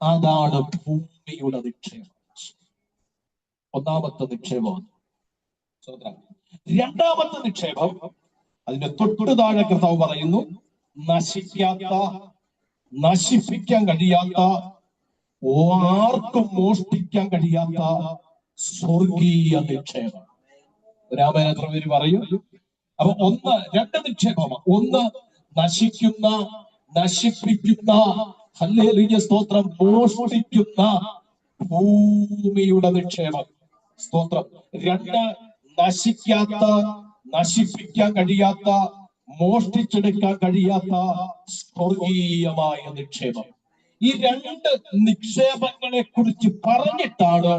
അതാണ് ഭൂമിയുടെ നിക്ഷേപം. ഒന്നാമത്തെ നിക്ഷേപമാണ്. രണ്ടാമത്തെ നിക്ഷേപം, അതിന്റെ തൊട്ട് താഴെ കർത്താവ് പറയുന്നു, നശിക്കാത്ത, നശിപ്പിക്കാൻ കഴിയാത്ത, ആർക്കും മോഷ്ടിക്കാൻ കഴിയാത്ത സ്വർഗീയ നിക്ഷേപം. രാമൻ എത്ര പേര് പറയും? അപ്പൊ രണ്ട് നിക്ഷേപമാണ്. ഒന്ന് നശിക്കുന്ന, നശിപ്പിക്കുന്ന, ഹല്ലേലൂയ സ്തോത്രം, മോഷ്ടിക്കുന്ന ഭൂമിയുടെ നിക്ഷേപം. സ്തോത്രം. രണ്ട് നശിക്കാത്ത, നശിപ്പിക്കാൻ കഴിയാത്ത, മോഷ്ടിച്ചെടുക്കാൻ കഴിയാത്ത സ്വർഗീയമായ നിക്ഷേപം. ഈ രണ്ട് നിക്ഷേപങ്ങളെ കുറിച്ച് പറഞ്ഞിട്ടാണ്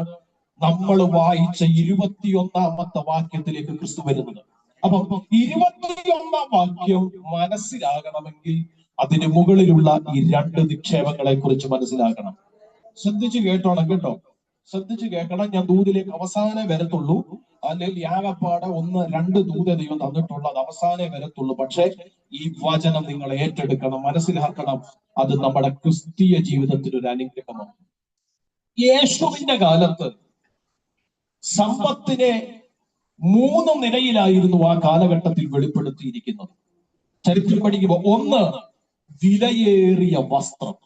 നമ്മൾ വായിച്ച 21-ാമത്തെ വാക്യത്തിലേക്ക് ക്രിസ്തു വരുന്നത്. അപ്പൊ 21-ാം വാക്യം മനസ്സിലാകണമെങ്കിൽ അതിന് മുകളിലുള്ള ഈ രണ്ട് നിക്ഷേപങ്ങളെ കുറിച്ച് മനസ്സിലാക്കണം. ശ്രദ്ധിച്ചു കേട്ടോണം കേട്ടോ, ശ്രദ്ധിച്ചു കേൾക്കണം. ഞാൻ ദൂതിലേക്ക് അവസാനം വരത്തുള്ളൂ. അല്ലെങ്കിൽ യാഗപ്പാടെ 1-2 ദൂത ദൈവം തന്നിട്ടുള്ളത് അവസാനേ വരത്തുള്ളൂ. പക്ഷെ ഈ വചനം നിങ്ങൾ ഏറ്റെടുക്കണം, മനസ്സിലാക്കണം. അത് നമ്മുടെ ക്രിസ്തീയ ജീവിതത്തിന് ഒരു അനുഗ്രഹമാണ്. യേശുവിന്റെ കാലത്ത് സമ്പത്തിനെ 3 നിലയിലായിരുന്നു ആ കാലഘട്ടത്തിൽ വെളിപ്പെടുത്തിയിരിക്കുന്നത്. ചരിത്രം പഠിക്കുമ്പോൾ, ഒന്ന് വിലയേറിയ വസ്ത്രം,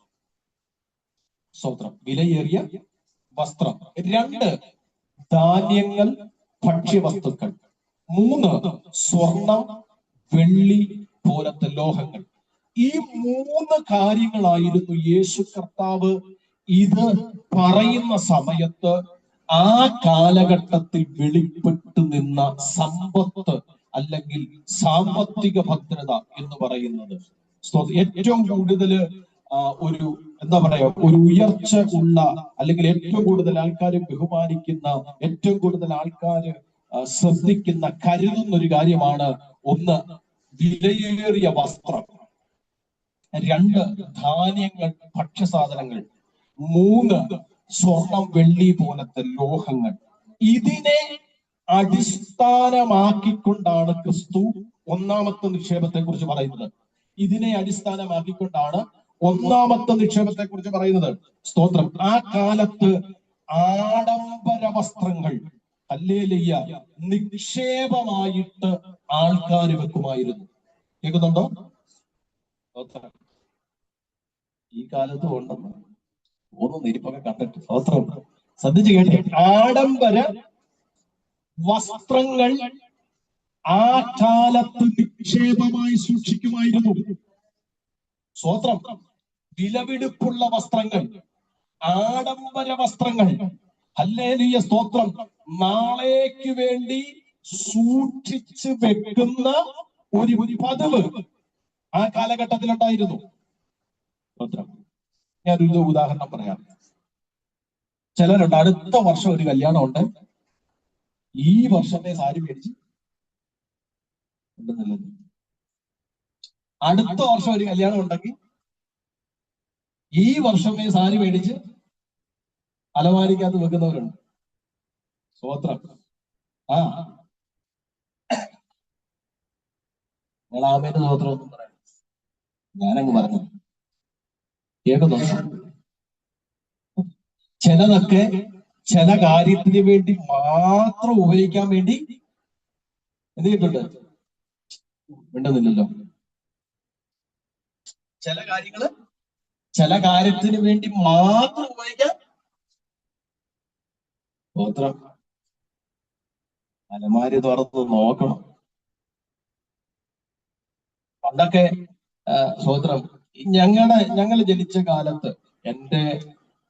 സ്തോത്രം, വിലയേറിയ വസ്ത്രം. 2 ധാന്യങ്ങൾ, ഭക്ഷ്യവസ്തുക്കൾ. 3 സ്വർണം, വെള്ളി പോലത്തെ ലോഹങ്ങൾ. ഈ 3 കാര്യങ്ങളായിരുന്നു യേശു കർത്താവ് ഇത് പറയുന്ന സമയത്ത് ആ കാലഘട്ടത്തിൽ വെളിപ്പെട്ടു നിന്ന സമ്പത്ത് അല്ലെങ്കിൽ സാമ്പത്തിക ഭദ്രത എന്ന് പറയുന്നത്. ഏറ്റവും കൂടുതൽ ഒരു എന്താ പറയാ, ഒരു ഉയർച്ച ഉള്ള, അല്ലെങ്കിൽ ഏറ്റവും കൂടുതൽ ആൾക്കാർ ബഹുമാനിക്കുന്ന, ഏറ്റവും കൂടുതൽ ആൾക്കാർ ശ്രദ്ധിക്കുന്ന, കരുതുന്ന ഒരു കാര്യമാണ്. ഒന്ന് വിലയേറിയ വസ്ത്രം, 2 ധാന്യങ്ങൾ, ഭക്ഷ്യസാധനങ്ങൾ, 3 സ്വർണം, വെള്ളി പോലത്തെ ലോഹങ്ങൾ. ഇതിനെ അടിസ്ഥാനമാക്കിക്കൊണ്ടാണ് ക്രിസ്തു ഒന്നാമത്തെ നിക്ഷേപത്തെ കുറിച്ച് പറയുന്നത്. ഇതിനെ അടിസ്ഥാനമാക്കിക്കൊണ്ടാണ് ഒന്നാമത്തെ നിക്ഷേപത്തെ കുറിച്ച് പറയുന്നത്. സ്തോത്രം. ആ കാലത്ത് ആഡംബര വസ്ത്രങ്ങൾ, ഹല്ലേലൂയ, നിക്ഷേപമായിട്ട് ആൾക്കാർ വെക്കുമായിരുന്നു. കേൾക്കുന്നുണ്ടോ? ഈ കാലത്ത് ഉണ്ടെന്ന് ഇരിപ്പൊക്കെ കണ്ടിട്ട് സ്തോത്രം ശ്രദ്ധിച്ചു കേട്ടി. ആഡംബര വസ്ത്രങ്ങൾ ആ കാലത്ത് നിക്ഷേപമായി സൂക്ഷിക്കുമായിരുന്നു. സ്തോത്രം. വിലപിടിപ്പുള്ള വസ്ത്രങ്ങൾ, ആഡംബര വസ്ത്രങ്ങൾ, ഹല്ലേലൂയ സ്തോത്രം, നാളേക്ക് വേണ്ടി സൂക്ഷിച്ച് വെക്കുന്ന ഒരു പതിവ് ആ കാലഘട്ടത്തിൽ ഉണ്ടായിരുന്നു. സ്തോത്രം. ഞാനൊരു ഉദാഹരണം പറയാം. ചിലരുണ്ട്, അടുത്ത വർഷം ഒരു കല്യാണം ഉണ്ട്, ഈ വർഷത്തെ സാരി മേടിച്ച് അടുത്ത വർഷം ഒരു കല്യാണം ഉണ്ടെങ്കിൽ ഈ വർഷമേ സാരി മേടിച്ച് അലമാരിക്കകത്ത് വെക്കുന്നവരുണ്ട്. സ്തോത്രം. ആമേന്റെ സ്തോത്രം ഒന്നും പറയാം, ഞാനങ്ങ് പറഞ്ഞു. കേൾക്കുന്നു? ചിലതൊക്കെ ചില കാര്യത്തിന് വേണ്ടി മാത്രം ഉപയോഗിക്കാൻ വേണ്ടി എന്ത് ചെയ്തിട്ടുണ്ട്? വേണ്ടുന്നില്ലല്ലോ. ചില കാര്യങ്ങള് ചില കാര്യത്തിന് വേണ്ടി മാത്രം ഉപയോഗിക്കാൻ. സ്തോത്രം. അലമാരി തുറന്ന് നോക്കണം. പണ്ടൊക്കെ സ്തോത്രം, ഞങ്ങൾ ജനിച്ച കാലത്ത് എന്റെ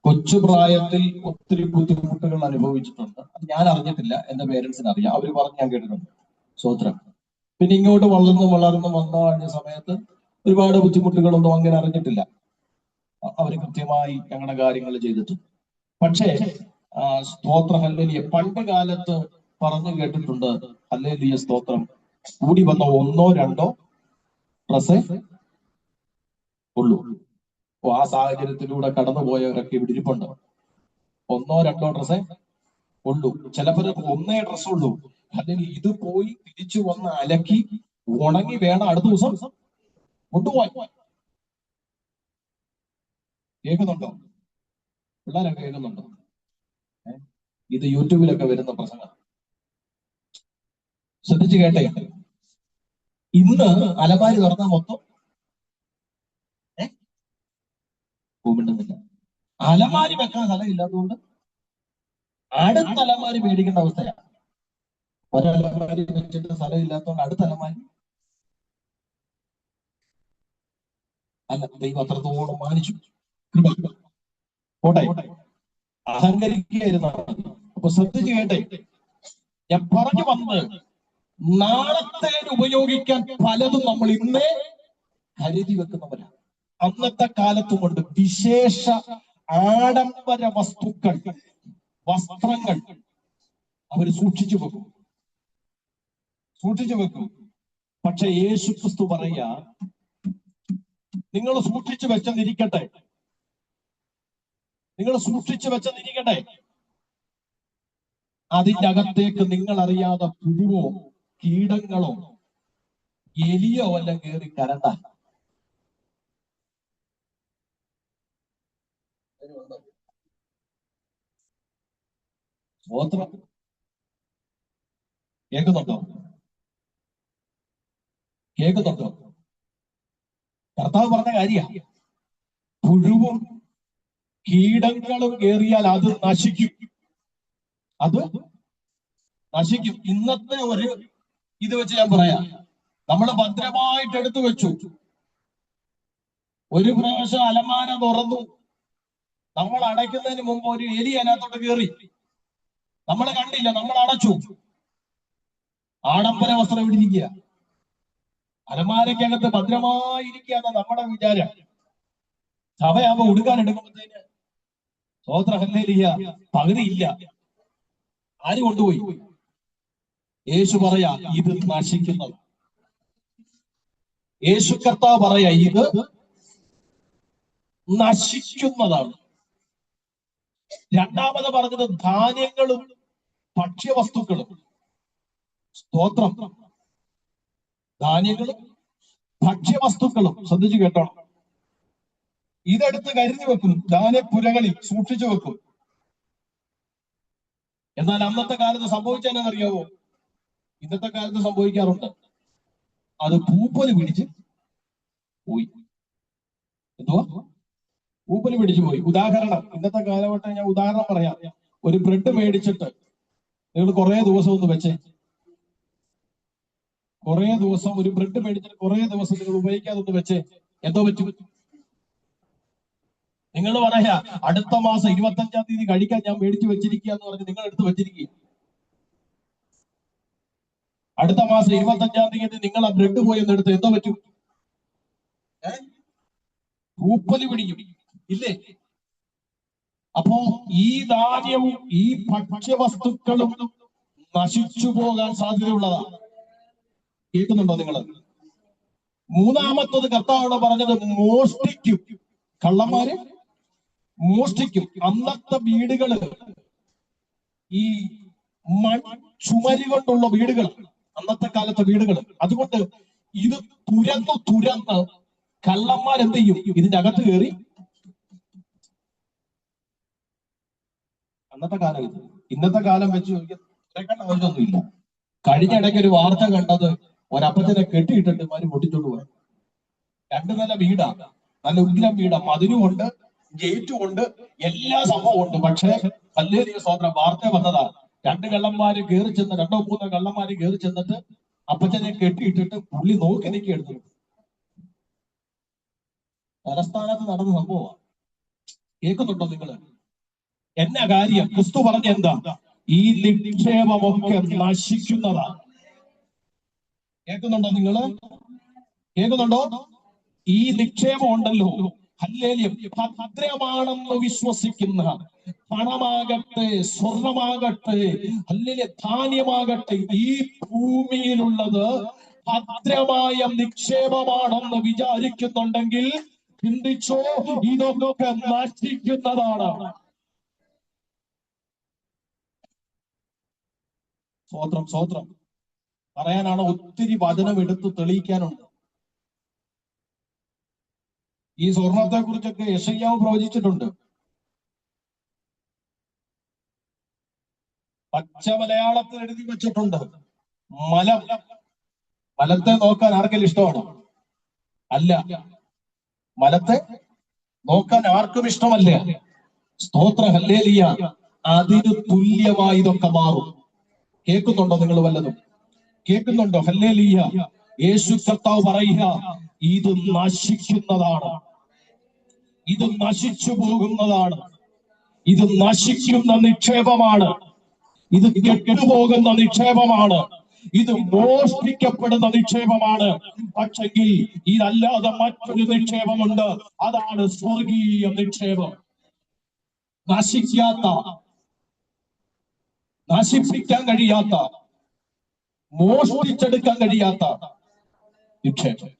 കൊച്ചുപ്രായത്തിൽ ഒത്തിരി ബുദ്ധിമുട്ടുകൾ അനുഭവിച്ചിട്ടുണ്ട്. അത് ഞാൻ അറിഞ്ഞിട്ടില്ല, എന്റെ പേരൻസിന് അറിയാം, അവര് പറഞ്ഞ് ഞാൻ കേട്ടിട്ടുണ്ട്. സ്തോത്രം. പിന്നെ ഇങ്ങോട്ട് വളർന്നു വന്ന സമയത്ത് ഒരുപാട് ബുദ്ധിമുട്ടുകളൊന്നും അങ്ങനെ അറിഞ്ഞിട്ടില്ല. അവർ കൃത്യമായി ഞങ്ങളുടെ കാര്യങ്ങൾ ചെയ്തിട്ടുണ്ട്. പക്ഷേ സ്തോത്രം ഹല്ലേലൂയ, പണ്ട് കാലത്ത് പറഞ്ഞു കേട്ടിട്ടുണ്ട്, ഹല്ലേലൂയ സ്തോത്രം, കൂടി വന്ന 1 2 ഡ്രസ്സേ ഉള്ളൂ. ആ സാഹചര്യത്തിലൂടെ കടന്നുപോയവരൊക്കെ ഇവിടെ ഇരിപ്പുണ്ട്. 1 2 ഡ്രസ്സേ ഉള്ളൂ. ചിലപ്പോൾ 1 ഡ്രസ് ഉള്ളൂ. അല്ലെങ്കിൽ ഇത് പോയി തിരിച്ചു വന്ന് അലക്കി ഉണങ്ങി വേണം അടുത്ത ദിവസം കൊണ്ടുപോയി. കേൾക്കുന്നുണ്ടോ? പിള്ളേരൊക്കെ കേൾക്കുന്നുണ്ടോ? ഇത് യൂട്യൂബിലൊക്കെ വരുന്ന പ്രസംഗം ശ്രദ്ധിച്ചു കേട്ടെ. ഇന്ന് അലമാരി തുറന്നാൽ മൊത്തം മിണ്ടുന്നില്ല. അലമാരി വെക്കാൻ സ്ഥലം ഇല്ലാത്തതുകൊണ്ട് അടുത്ത അലമാരി മേടിക്കേണ്ട അവസ്ഥയാണ്. ഒരലമാരി വെച്ചിട്ട് സ്ഥലം ഇല്ലാത്തതുകൊണ്ട് അടുത്ത അലമാരി അല്ല. ദൈവം അത്രത്തോളം മാനിച്ചു. പോട്ടെ, അഹങ്കരിക്കുകയായിരുന്നു. അപ്പൊ ശ്രദ്ധിച്ചു കേട്ടെ, ഞാൻ പറഞ്ഞു വന്നത്, നാളത്തെ ഉപയോഗിക്കാൻ പലതും നമ്മൾ ഇന്നേ കരുതി വെക്കുന്നവരാണ്. അന്നത്തെ കാലത്തും കൊണ്ട് വിശേഷ ആഡംബര വസ്തുക്കൾ, വസ്ത്രങ്ങൾ അവർ സൂക്ഷിച്ചു വെക്കും. പക്ഷെ യേശു ക്രിസ്തു പറയാ, നിങ്ങൾ സൂക്ഷിച്ചു വെച്ചെന്നിരിക്കട്ടെ, അതിന്റെ അകത്തേക്ക് നിങ്ങൾ അറിയാതെ പുഴുവോ കീടങ്ങളോ എലിയോ വല്ല കയറി കരണ്ട. സ്തോത്രം. കേൾക്കുന്നുണ്ടോ? കർത്താവ് പറഞ്ഞ കാര്യ, പുഴുവും കീടങ്ങളും കയറിയാൽ അത് നശിക്കും. ഇന്നത്തെ ഒരു ഇത് വെച്ച് ഞാൻ പറയാം, നമ്മൾ ഭദ്രമായിട്ട് എടുത്തു വെച്ചു. ഒരു പ്രാവശ്യം അലമാര തുറന്നു, നമ്മൾ അടയ്ക്കുന്നതിന് മുമ്പ് ഒരു എലി അതിനകത്തോട്ട് കയറി, നമ്മൾ കണ്ടില്ല, നമ്മൾ അടച്ചു. ആഡംബര വസ്ത്രം ഇവിടെ ഇരിക്കുക, അലമാരയ്ക്കകത്ത് ഭദ്രമായിരിക്കുക നമ്മുടെ വിചാരം. സഭയാകുമ്പോ ഉടുക്കാൻ എടുക്കുമ്പോഴത്തേന് സ്തോത്ര ഹല്ലേലൂയ പകുതി ഇല്ല. ആര് കൊണ്ടുപോയി? യേശു പറയാ, ഇത് നശിക്കുന്നത്. യേശു കർത്താവ് പറയാ, ഇത് നശിക്കുന്നതാണ്. രണ്ടാമത് പറഞ്ഞത് ധാന്യങ്ങളും ഭക്ഷ്യവസ്തുക്കളും. സ്തോത്രം. ധാന്യങ്ങളും ഭക്ഷ്യവസ്തുക്കളും ശ്രദ്ധിച്ചു കേട്ടോ. ഇതെടുത്ത് കരുതി വെക്കും, ധാന്യപ്പുരകളിൽ സൂക്ഷിച്ചു വെക്കും. എന്നാൽ അന്നത്തെ കാലത്ത് സംഭവിച്ചതെന്നറിയാവോ? ഇന്നത്തെ കാലത്ത് സംഭവിക്കാറുണ്ട്, അത് പൂപ്പല് പിടിച്ച് പോയി. എന്തുവാ? പൂപ്പല് പിടിച്ചു പോയി. ഉദാഹരണം, ഇന്നത്തെ കാലഘട്ടം ഞാൻ ഉദാഹരണം പറയാം. ഒരു ബ്രെഡ് മേടിച്ചിട്ട് നിങ്ങൾ കുറെ ദിവസം ഒന്ന് വെച്ചേ, ഒരു ബ്രെഡ് മേടിച്ചിട്ട് കുറെ ദിവസം നിങ്ങൾ ഉപയോഗിക്കാതെ ഒന്ന് വെച്ചേ, എന്തോ പറ്റും? നിങ്ങൾ പറയാ, അടുത്ത മാസം 25-ാം തീയതി കഴിക്കാൻ ഞാൻ മേടിച്ചു വെച്ചിരിക്കുക എന്ന് പറഞ്ഞ് നിങ്ങൾ എടുത്ത് വെച്ചിരിക്കുക. അടുത്ത മാസം 25-ാം തീയതി നിങ്ങൾ ആ ബ്രെഡ് പോയി എന്നെടുത്ത് എന്തോ പറ്റും? പൂപ്പല് പിടിക്കും, ഇല്ലേ? അപ്പോ ഈ ധാന്യവും ഈ ഭക്ഷ്യവസ്തുക്കളും നശിച്ചു പോകാൻ സാധ്യതയുള്ളതാണ്. കേൾക്കുന്നുണ്ടോ നിങ്ങൾ? മൂന്നാമത്തത് കർത്താവോട് പറഞ്ഞത്, മോഷ്ടിക്കും. കള്ളന്മാര് മോഷ്ടിക്കും. അന്നത്തെ വീടുകള് ഈ ചുമര് കൊണ്ടുള്ള വീടുകൾ, അന്നത്തെ കാലത്തെ വീടുകൾ. അതുകൊണ്ട് ഇത് തുരന്ന് കള്ളന്മാരെന്ത് ചെയ്യും? ഇതിന്റെ അകത്ത് കയറി. അന്നത്തെ കാലം ഇത്. ഇന്നത്തെ കാലം വെച്ച് തുരക്കേണ്ട ആവശ്യമൊന്നുമില്ല. കഴിഞ്ഞ ഇടയ്ക്ക് ഒരു വാർത്ത കണ്ടത്, ഒരപ്പച്ചനെ കെട്ടിയിട്ടിട്ട് മാര് പൊട്ടിച്ചോണ്ട് പോയി. 2 നില വീടാ, നല്ല ഉഗ്രം വീടാ, മതിലുമുണ്ട്, ഗേറ്റും ഉണ്ട്, എല്ലാ സംഭവം ഉണ്ട്. പക്ഷേ ഹല്ലേലൂയ സ്തോത്രം, വാർത്ത വന്നതാ, 2 കള്ളന്മാര് കയറി ചെന്ന്, 2 3 കള്ളന്മാര് കയറി ചെന്നിട്ട് അപ്പച്ചനെ കെട്ടിയിട്ടിട്ട് പുള്ളി നോക്കി നിൽക്കി എടുത്തു. തലസ്ഥാനത്ത് നടന്ന സംഭവമാണ്. കേൾക്കുന്നുണ്ടോ നിങ്ങള്? എന്നാ കാര്യം? ക്രിസ്തു പറഞ്ഞ എന്താ? ഈ നിക്ഷേപമൊക്കെ നശിക്കുന്നതാണ്. കേൾക്കുന്നുണ്ടോ നിങ്ങള്? കേൾക്കുന്നുണ്ടോ? ഈ നിക്ഷേപം ഉണ്ടല്ലോ, ഹല്ലേലൂയ, ഭദ്രമാണെന്ന് വിശ്വസിക്കുന്ന പണമാകട്ടെ, സ്വർണമാകട്ടെ, ഹല്ലേലൂയ, ധാന്യമാകട്ടെ, ഈ ഭൂമിയിലുള്ളത് ഭദ്രമായ നിക്ഷേപമാണെന്ന് വിചാരിക്കുന്നുണ്ടെങ്കിൽ ചിന്തിച്ചോ, ഇതൊക്കെ നശിക്കുന്നതാണ്. സ്വോത്രം, സ്വോത്രം. പറയാനാണ് ഒത്തിരി വചനം എടുത്ത് തെളിയിക്കാനുണ്ട്. ഈ സ്വർണത്തെ കുറിച്ചൊക്കെ യെശയ്യാവ് പ്രവചിച്ചിട്ടുണ്ട്. പച്ച മലയാളത്തിൽ എഴുതി വെച്ചിട്ടുണ്ട്. മലം, മലത്തെ നോക്കാൻ ആർക്കെങ്കിലും ഇഷ്ടമാണോ? അല്ല. മലത്തെ നോക്കാൻ ആർക്കും ഇഷ്ടമല്ല. സ്തോത്ര, ഹല്ലേലൂയ. അതിന് തുല്യമായി ഇതൊക്കെ മാറും. കേൾക്കുന്നുണ്ടോ നിങ്ങൾ വല്ലതും? കേൾക്കുന്നുണ്ടോ? ഹല്ലേലൂയ. യേശു കർത്താവ് പറയുക, ഇത് നശിക്കുന്നതാണ്, ഇത് നശിച്ചു പോകുന്നതാണ്, ഇത് നശിക്കുന്ന നിക്ഷേപമാണ്, ഇത് കെട്ടുപോകുന്ന നിക്ഷേപമാണ്, ഇത് മോഷ്ടിക്കപ്പെടുന്ന നിക്ഷേപമാണ്. പക്ഷെങ്കിൽ ഇതല്ലാതെ മറ്റൊരു നിക്ഷേപമുണ്ട്. അതാണ് സ്വർഗീയ നിക്ഷേപം. നശിക്കാത്ത, നശിപ്പിക്കാൻ കഴിയാത്ത, മോഷ്ടിച്ചെടുക്കാൻ കഴിയാത്ത നിക്ഷേപം.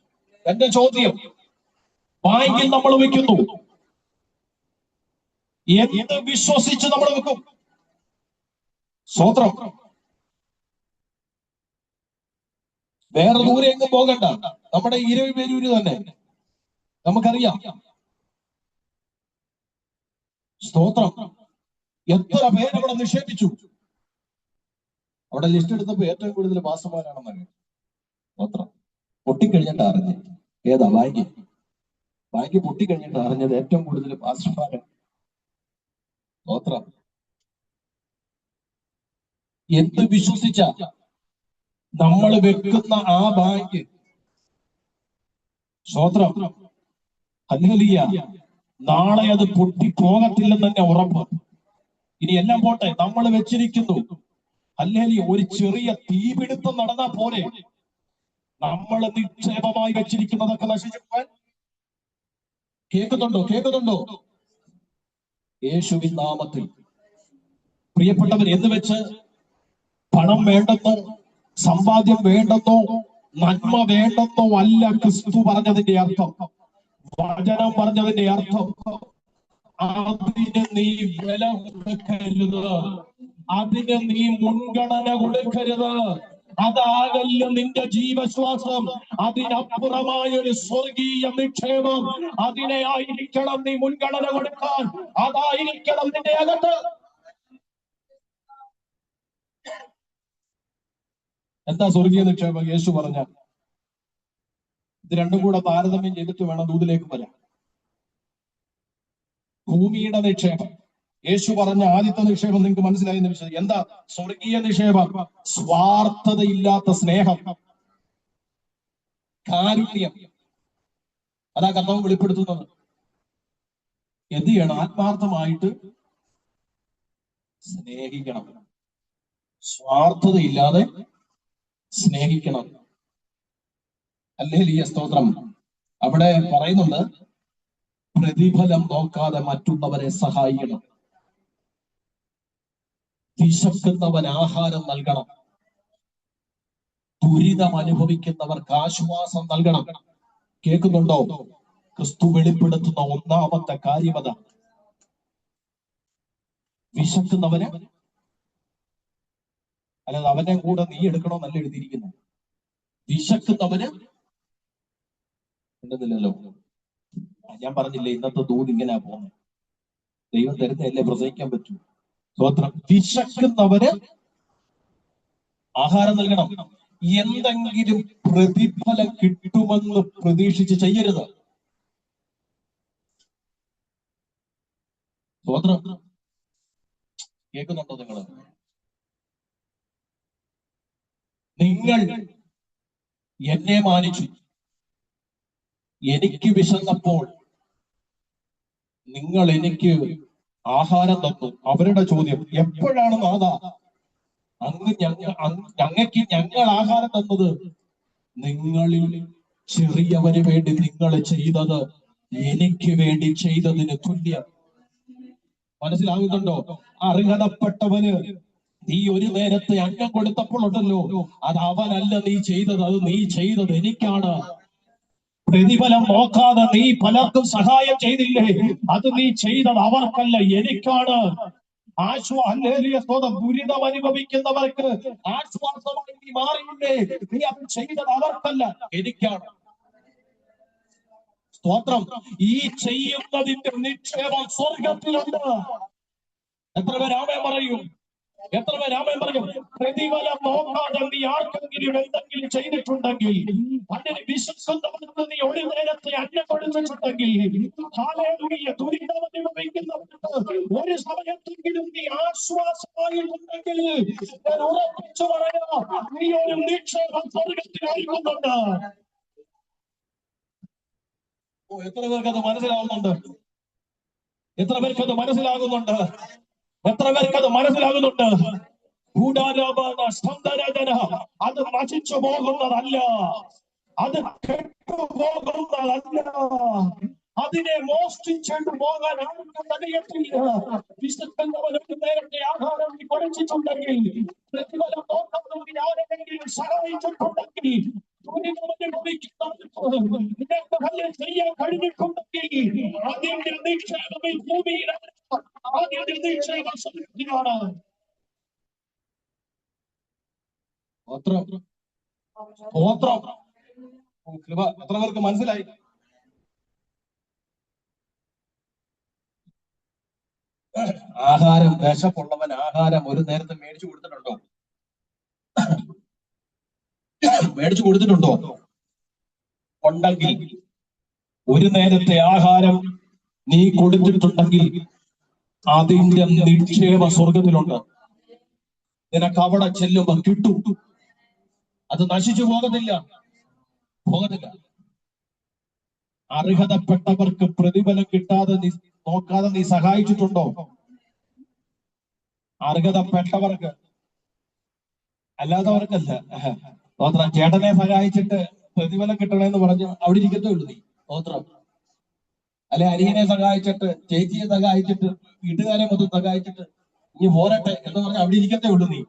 എന്റെ ചോദ്യം, ബാങ്കിൽ നമ്മൾ വെക്കുന്നു, എന്ത് വിശ്വസിച്ച് നമ്മൾ വെക്കും? സ്വോത്രം. വേറെ ദൂരെ എങ്ങും പോകണ്ട, നമ്മുടെ ഇരുപേരൂര് തന്നെ നമുക്കറിയാം. സ്തോത്രം. എത്ര പേര് അവിടെ നിക്ഷേപിച്ചു? അവിടെ ലിസ്റ്റ് എടുത്തപ്പോ ഏറ്റവും കൂടുതൽ പാസ്റ്റർമാരാണെന്നറിയാം. സ്തോത്രം. പൊട്ടിക്കഴിഞ്ഞിട്ട് അറിഞ്ഞ് ഏതാ ബാങ്ക് പൊട്ടിക്കഴിഞ്ഞിട്ട് അറിഞ്ഞത് ഏറ്റവും കൂടുതൽ പാസ്റ്റർമാരാണ്. സ്തോത്രം. എന്ത് വിശ്വസിച്ച നമ്മൾ വെക്കുന്ന ആ ബാങ്ക്, സ്തോത്രം, ഹല്ലേലൂയ, നാളെ അത് പൊട്ടിപ്പോകത്തില്ലെന്ന് തന്നെ ഉറപ്പ്. ഇനി എല്ലാം പോട്ടെ, നമ്മൾ വെച്ചിരിക്കുന്നു, ഹല്ലേലൂയ, ഒരു ചെറിയ തീപിടുത്തം നടന്നാൽ പോലെ നമ്മൾ നിക്ഷേപമായി വെച്ചിരിക്കുന്നതൊക്കെ നശിച്ചു പോകാൻ. കേൾക്കുന്നുണ്ടോ? കേൾക്കുന്നുണ്ടോ? യേശുവിൻ നാമത്തിൽ പ്രിയപ്പെട്ടവർ, എന്ന് വെച്ച് പണം വേണ്ടെന്നോ, സമ്പാദ്യം വേണ്ടെന്നോ, നന്മ വേണ്ടെന്നോ അല്ല ക്രിസ്തു പറഞ്ഞതിന്റെ അർത്ഥം. വചനം പറഞ്ഞതിന്റെ അർത്ഥം, അതിന് നീ വില കൊടുക്കരുത്, അതിന് നീ മുൻഗണന കൊടുക്കരുത്. അതാകല്ല നിന്റെ ജീവശ്വാസം. അതിനപ്പുറമായ ഒരു സ്വർഗീയ നിക്ഷേപം, അതിനെ ആയിരിക്കണം നീ മുൻഗണന കൊടുക്കാൻ. അതായിരിക്കണം നിന്റെ അകത്ത്. എന്താ സ്വർഗീയ നിക്ഷേപം? യേശു പറഞ്ഞ ഇത് രണ്ടും കൂടെ താരതമ്യം ചെയ്തിട്ട് വേണം ദൂതിലേക്ക് വരാൻ. ഭൂമിയുടെ നിക്ഷേപം, യേശു പറഞ്ഞ ആദ്യത്തെ നിക്ഷേപം നിങ്ങൾക്ക് മനസ്സിലായി എന്ന് വിശ്വസിക്കും. എന്താ സ്വർഗീയ നിക്ഷേപം? സ്വാർത്ഥതയില്ലാത്ത സ്നേഹം, കാരുണ്യം. അതാ കർത്താവ് വെളിപ്പെടുത്തുന്നത്. എന്ത് ചെയ്യണം? ആത്മാർത്ഥമായിട്ട് സ്നേഹിക്കണം, സ്വാർത്ഥതയില്ലാതെ സ്നേഹിക്കണം. ഹല്ലേലൂയ, സ്തോത്രം. അവിടെ പറയുന്നുണ്ട്, പ്രതിഫലം നോക്കാതെ മറ്റുള്ളവരെ സഹായിക്കണം, വിശക്കുന്നവൻ ആഹാരം നൽകണം, ദുരിതം അനുഭവിക്കുന്നവർക്ക് ആശ്വാസം നൽകണം. കേൾക്കുന്നുണ്ടോ? ക്രിസ്തു വെളിപ്പെടുത്തുന്ന ഒന്നാമത്തെ കാര്യമത. വിശക്കുന്നവന്, അല്ലാതെ അവനെ കൂടെ നീ എടുക്കണമെന്നല്ല എഴുതിയിരിക്കുന്നു. വിശക്കുന്നവന് ഉണ്ടെന്നില്ലല്ലോ. ഞാൻ പറഞ്ഞില്ലേ, ഇന്നത്തെ ദൂത് ഇങ്ങനെ പോകുന്നത്. ദൈവം തരുന്നതല്ലേ പ്രസംഗിക്കാൻ പറ്റൂ. സ്തോത്രം. വിശക്കുന്നവന് ആഹാരം നൽകണം. എന്തെങ്കിലും പ്രതിഫലം കിട്ടുമെന്ന് പ്രതീക്ഷിച്ച് ചെയ്യരുത്. സ്തോത്രം. കേൾക്കുന്നുണ്ടോ നിങ്ങൾ? നിങ്ങൾ എന്നെ മാനിച്ചു, എനിക്ക് വിശന്നപ്പോൾ നിങ്ങൾ എനിക്ക് ആഹാരം തന്നു. അവരുടെ ചോദ്യം, എപ്പോഴാണ് നാഥ അങ്ങ് ഞങ്ങൾക്ക് ഞങ്ങൾ ആഹാരം തന്നത്? നിങ്ങളിൽ ചെറിയവന് വേണ്ടി നിങ്ങൾ ചെയ്തത് എനിക്ക് വേണ്ടി ചെയ്തതിന് തുല്യം. മനസ്സിലാകുന്നുണ്ടോ? അർഹതപ്പെട്ടവന് നീ ഒരു നേരത്തെ അന്നം കൊടുത്തപ്പോഴുണ്ടല്ലോ, അത് അവനല്ല നീ ചെയ്തത്, അത് നീ ചെയ്തത് എനിക്കാണ്. പ്രതിഫലം നോക്കാതെ നീ പലർക്കും സഹായം ചെയ്തില്ലേ, അത് നീ ചെയ്തത് അവർക്കല്ല, എനിക്കാണ്. ദുരിതം അനുഭവിക്കുന്നവർക്ക് ആശ്വാസമായി നീ മാറിയില്ലേ, നീ അത് ചെയ്തത് അവർക്കല്ല, എനിക്കാണ്. സ്തോത്രം. ഈ ചെയ്യുന്നതിന്റെ നിക്ഷേപം സ്വർഗത്തിലുണ്ട്. എത്ര പേര് ആമേൻ പറയും? എത്ര പേര് ആമേൻ പറയും? പ്രതിഫലം നോക്കാതെ നീ ആർക്കെങ്കിലും എന്തെങ്കിലും ചെയ്തിട്ടുണ്ടെങ്കിൽ, അതിന് വിശ്വസിക്കുന്നവർക്ക് നീ ഒരു നേരത്തെ അന്നം കൊടുത്തിട്ടുണ്ടെങ്കിൽ, ദുരിതം അനുഭവിക്കുന്നവർക്ക് ഒരു സമയത്തെങ്കിലും നീ ആശ്വാസമായിട്ടുണ്ടെങ്കിൽ, ഞാൻ ഉറപ്പിച്ചു പറയാം, നീ ഒരു നിക്ഷേപം സ്വർഗത്തിലായിരിക്കുന്നുണ്ട്. എത്ര പേർക്ക് അത് മനസ്സിലാവുന്നുണ്ട്? എത്ര പേർക്ക് അത് മനസ്സിലാകുന്നുണ്ട്? എത്ര പേർക്ക് അത് മനസ്സിലാകുന്നുണ്ട്? അത് നശിച്ചു പോകുന്നതല്ല, അത് കെട്ടുപോകുന്നതല്ല, അതിനെ മോഷ്ടിച്ചു പോകാൻ ആർക്കും കഴിയത്തില്ല. വിശുദ്ധവർക്ക് നേരത്തെ ആഹാരം കൊടുത്തിട്ടുണ്ടെങ്കിൽ, പ്രതിഫലം നോക്കാതെ ആരെങ്കിലും സഹായിച്ചിട്ടുണ്ടെങ്കിൽ, ചെയ്യാൻ കഴിഞ്ഞിട്ടുണ്ടെങ്കിൽ, അതിന്റെ നിക്ഷേപം ഈ ഭൂമിയിലാണ്, അതിന്റെ നിക്ഷേപം സ്വർഗ്ഗത്തിലാണ്. എത്ര പേർക്ക് മനസ്സിലായി? ആഹാരം, വിശപ്പുള്ളവൻ ആഹാരം ഒരു നേരത്തെ മേടിച്ചു കൊടുത്തിട്ടുണ്ടോ? മേടിച്ചു കൊടുത്തിട്ടുണ്ടോ? ഉണ്ടെങ്കിൽ ഒരു നേരത്തെ ആഹാരം നീ കൊടുത്തിട്ടുണ്ടെങ്കിൽ, അതിന്റെ നിക്ഷേപ സ്വർഗത്തിലുണ്ട്. നിനക്ക് അവിടെ ചെല്ലുമ്പോ കിട്ടും, അത് നശിച്ചു പോകത്തില്ല. അർഹതപ്പെട്ടവർക്ക് പ്രതിഫലം കിട്ടാതെ നീ നോക്കാതെ നീ സഹായിച്ചിട്ടുണ്ടോ? അർഹതപ്പെട്ടവർക്ക്, അല്ലാത്തവർക്കല്ല. സ്തോത്രം. ചേട്ടനെ സഹായിച്ചിട്ട് പ്രതിഫലം കിട്ടണമെന്ന് പറഞ്ഞ് അവിടെ ഇരിക്കത്തേ ഉള്ളൂ നീ. സ്തോത്രം. അല്ലെ അനിയനെ സഹായിച്ചിട്ട്, ചേച്ചിയെ സഹായിച്ചിട്ട്, വീട്ടുകാരെ മൊത്തം സഹായിച്ചിട്ട് ഇനി പോരട്ടെ എന്ന് പറഞ്ഞ് അവിടെ ഇരിക്കത്തേ ഉള്ളൂ നീ.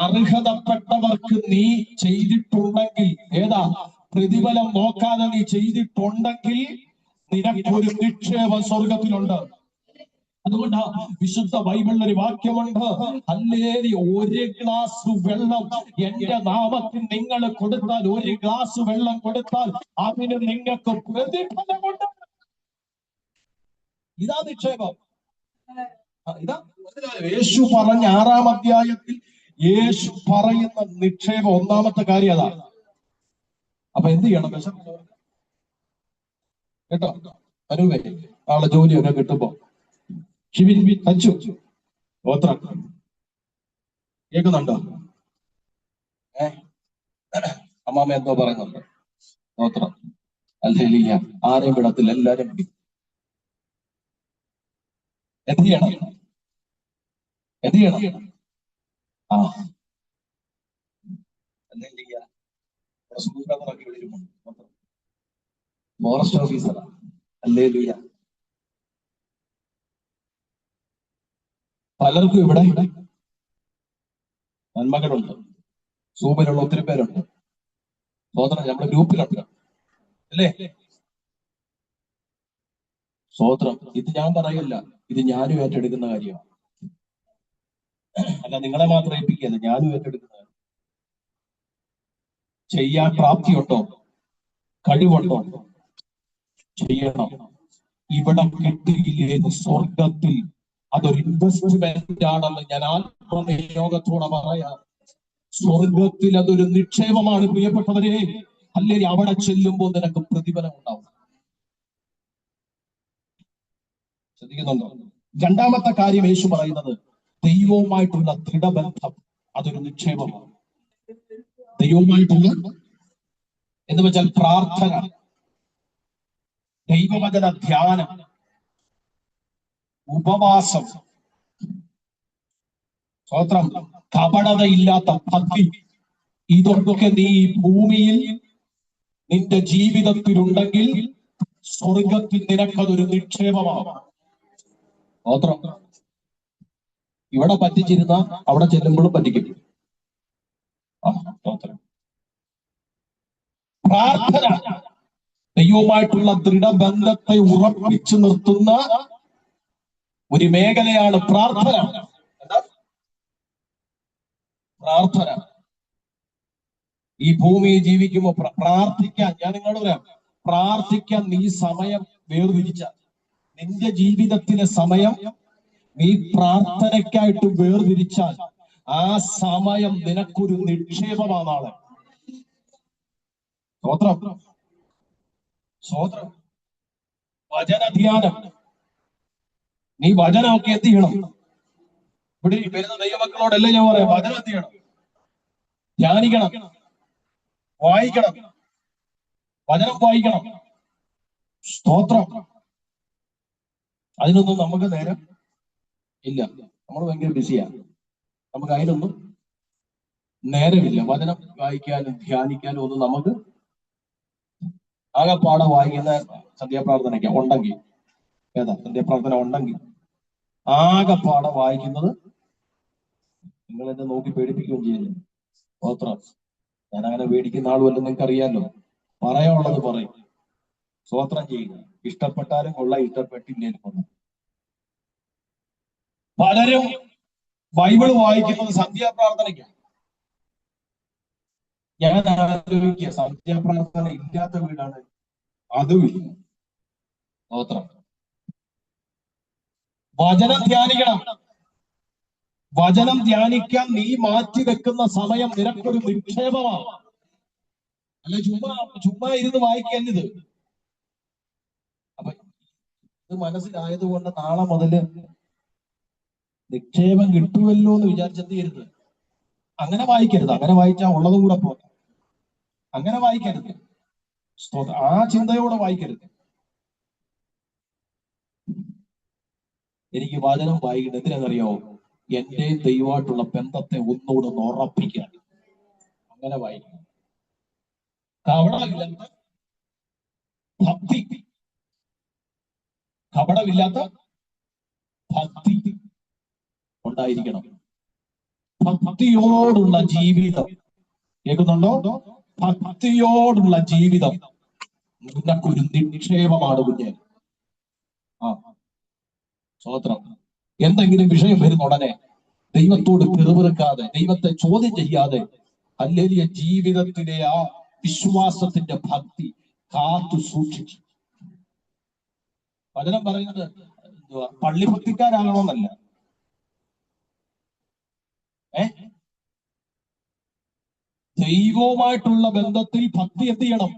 അർഹതപ്പെട്ടവർക്ക് നീ ചെയ്തിട്ടുണ്ടെങ്കിൽ, ഏതാ പ്രതിഫലം നോക്കാതെ നീ ചെയ്തിട്ടുണ്ടെങ്കിൽ, നിനക്കൊരു നിക്ഷേപം സ്വർഗത്തിലുണ്ട്. അതുകൊണ്ട് വിശുദ്ധ ബൈബിളിൽ ഒരു വാക്യമുണ്ട്, ഹല്ലേലൂയ, ഒരു ഗ്ലാസ് വെള്ളം എന്റെ നാമത്തിൽ നിങ്ങൾ കൊടുത്താൽ, ഒരു ഗ്ലാസ് വെള്ളം കൊടുത്താൽ അതിന് നിങ്ങൾക്ക് പ്രതിഫലമുണ്ട്. ഇതാ നിക്ഷേപം. ഇതാ യേശു പറഞ്ഞ 6-ാം അധ്യായത്തിൽ യേശു പറയുന്ന നിക്ഷേപം. ഒന്നാമത്തെ കാര്യം അതാണ്. അപ്പൊ എന്ത് ചെയ്യണം? കേട്ടോ, അനുവേ ആളെ ജോലിയൊക്കെ കിട്ടുമ്പോ കേൾക്കുന്നുണ്ടോ? അമ്മാമ എന്തോ പറയുന്നുണ്ട്. സ്തോത്രം. ഹല്ലേലൂയ. ആരെയും വിടത്തില്ല, എല്ലാരും പിടിക്കും. എന്ത് ചെയ്യണം? ആ ഫോറസ്റ്റ് ഓഫീസറാ. ഹല്ലേലൂയ. പലർക്കും ഇവിടെ നന്മകളുണ്ട്. സൂമിലുള്ള ഒത്തിരി പേരുണ്ട്. സ്തോത്രം. നമ്മുടെ ഗ്രൂപ്പിലുണ്ട്, അല്ലേ? സ്തോത്രം. ഇത് ഞാൻ പറയല്ല, ഇത് ഞാനും ഏറ്റെടുക്കുന്ന കാര്യമാണ്. അല്ല, നിങ്ങളെ മാത്രം ഏൽപ്പിക്കല്ല, ഞാനും ഏറ്റെടുക്കുന്ന കാര്യം. ചെയ്യാൻ പ്രാപ്തിയുണ്ടോ? കഴിവുണ്ടോ? ചെയ്യണം. ഇവിടെ കിട്ടിയില്ലേ സ്വർഗത്തിൽ അതൊരു ഇൻവെസ്റ്റ്മെന്റ് ആണെന്ന് ഞാൻ ആത്മനിയോഗത്തോടെ പറയാം. സ്വർഗത്തിൽ അതൊരു നിക്ഷേപമാണ് പ്രിയപ്പെട്ടവരെ. അല്ലെങ്കിൽ അവിടെ ചെല്ലുമ്പോൾ നിനക്ക് പ്രതിഫലം ഉണ്ടാവും. ശ്രദ്ധിക്കുന്നുണ്ടോ? രണ്ടാമത്തെ കാര്യം യേശു പറയുന്നത്, ദൈവവുമായിട്ടുള്ള ദൃഢബന്ധം അതൊരു നിക്ഷേപമാണ്. ദൈവവുമായിട്ടുള്ള എന്ന് വെച്ചാൽ പ്രാർത്ഥന, ദൈവവചന ധ്യാനം, ഉപവാസം, സ്തോത്രം, കപടതയില്ലാത്ത ഭക്തി, ഇതൊക്കെ നീ ഭൂമിയിൽ നിന്റെ ജീവിതത്തിലുണ്ടെങ്കിൽ സ്വർഗത്തിൽ നിനക്കതൊരു നിക്ഷേപമാകും. സ്തോത്രം. ഇവിടെ പറ്റിച്ചിരുന്ന അവിടെ ചെല്ലുമ്പോഴും പറ്റിക്കും. സ്തോത്രം. പ്രാർത്ഥന ദൈവവുമായിട്ടുള്ള ദൃഢബന്ധത്തെ ഉറപ്പിച്ചു നിർത്തുന്ന ഒരു മേഖലയാണ് പ്രാർത്ഥന. പ്രാർത്ഥന. ഈ ഭൂമിയിൽ ജീവിക്കുമ്പോൾ പ്രാർത്ഥിക്കാൻ, ഞാൻ നിങ്ങളോട് പറയാം, പ്രാർത്ഥിക്കാൻ നീ സമയം വേർതിരിച്ച, നിന്റെ ജീവിതത്തിലെ സമയം നീ പ്രാർത്ഥനയ്ക്കായിട്ട് വേർതിരിച്ചാൽ ആ സമയം നിനക്കൊരു നിക്ഷേപമാണ്. സ്തോത്രം. സ്തോത്രം. വചനധ്യാനം. നീ വചനമൊക്കെ എന്ത് ചെയ്യണം? ഇവിടെ വരുന്ന ദൈവമക്കളോടല്ലേ ഞാൻ പറയാം, വചനം എന്ത് ചെയ്യണം? ധ്യാനിക്കണം, വായിക്കണം, വചനം വായിക്കണം. സ്തോത്രം. അതിനൊന്നും നമുക്ക് നേരം ഇല്ല. നമ്മൾ ഭയങ്കര ബിസിയാണ്. നമുക്ക് അതിനൊന്നും നേരമില്ല. വചനം വായിക്കാനും ധ്യാനിക്കാനും ഒന്നും നമുക്ക് ആകെപ്പാടെ വായിക്കുന്ന സന്ധ്യാപ്രാർത്ഥനയ്ക്ക് ഉണ്ടെങ്കിൽ, ഏതാ സന്ധ്യാപ്രാർത്ഥന ഉണ്ടെങ്കിൽ ആകെപ്പാടെ വായിക്കുന്നത്, നിങ്ങൾ എന്നെ നോക്കി പേടിപ്പിക്കുകയും ചെയ്യുന്നു. സ്തോത്രം. ഞാൻ അങ്ങനെ പേടിക്കുന്ന ആളുമല്ലെന്ന് നിങ്ങൾക്ക് അറിയാമല്ലോ. പറയാനുള്ളത് പറയും. സ്തോത്രം ചെയ്യുക. ഇഷ്ടപ്പെട്ടാലും കൊള്ളാം, ഇഷ്ടപ്പെട്ടില്ലേലും കൊള്ളാം. പലരും ബൈബിള് വായിക്കുന്നത് സന്ധ്യാപ്രാർത്ഥനയ്ക്ക്. ഞാൻ ആലോചിക്കുക, സന്ധ്യാപ്രാർത്ഥന ഇല്ലാത്ത വീടാണ് അതുമില്ല. സ്തോത്രം. വചനം ധ്യാനിക്കണം. വചനം ധ്യാനിക്കാൻ നീ മാറ്റി വെക്കുന്ന സമയം നിനക്കൊരു നിക്ഷേപമാണ്. അല്ല ചുമ്മാ ഇരുന്ന് വായിക്കരുത്. അപ്പൊ ഇത് മനസ്സിലായതുകൊണ്ട് നാളെ മുതല് നിക്ഷേപം കിട്ടുമല്ലോ എന്ന് വിചാരിച്ചെത്തിയരുത്. അങ്ങനെ വായിക്കരുത്. അങ്ങനെ വായിച്ചാൽ ഉള്ളതും കൂടെ പോകാം. അങ്ങനെ വായിക്കരുത്. ആ ചിന്തയോടെ വായിക്കരുത്. എനിക്ക് വചനം വായിക്കുന്നത് എന്തിനാണെന്നറിയാമോ? എന്റെ ദൈവമായിട്ടുള്ള ബന്ധത്തെ ഒന്നുകൂടെ ഒന്ന് ഉറപ്പിക്കാൻ. അങ്ങനെ വായിക്കണം. കപടമില്ലാത്ത ഭക്തി. കപടമില്ലാത്ത ഭക്തി ഉണ്ടായിരിക്കണം. ഭക്തിയോടുള്ള ജീവിതം. കേൾക്കുന്നുണ്ടോ? ഭക്തിയോടുള്ള ജീവിതം നിനക്കൊരു നിക്ഷേപമാണ് കുഞ്ഞെ. സ്തോത്രം. എന്തെങ്കിലും വിഷയം വരുന്ന ഉടനെ ദൈവത്തോട് പിറുപിറുക്കാതെ, ദൈവത്തെ ചോദ്യം ചെയ്യാതെ, ഹല്ലേലൂയ, ജീവിതത്തിലെ ആ വിശ്വാസത്തിന്റെ ഭക്തി കാത്തു സൂക്ഷിച്ചു. വചനം പറയുന്നത് പള്ളിഭക്തിക്കാരാകണമെന്നല്ല. ദൈവവുമായിട്ടുള്ള ബന്ധത്തിൽ ഭക്തി എന്ത് ചെയ്യണം?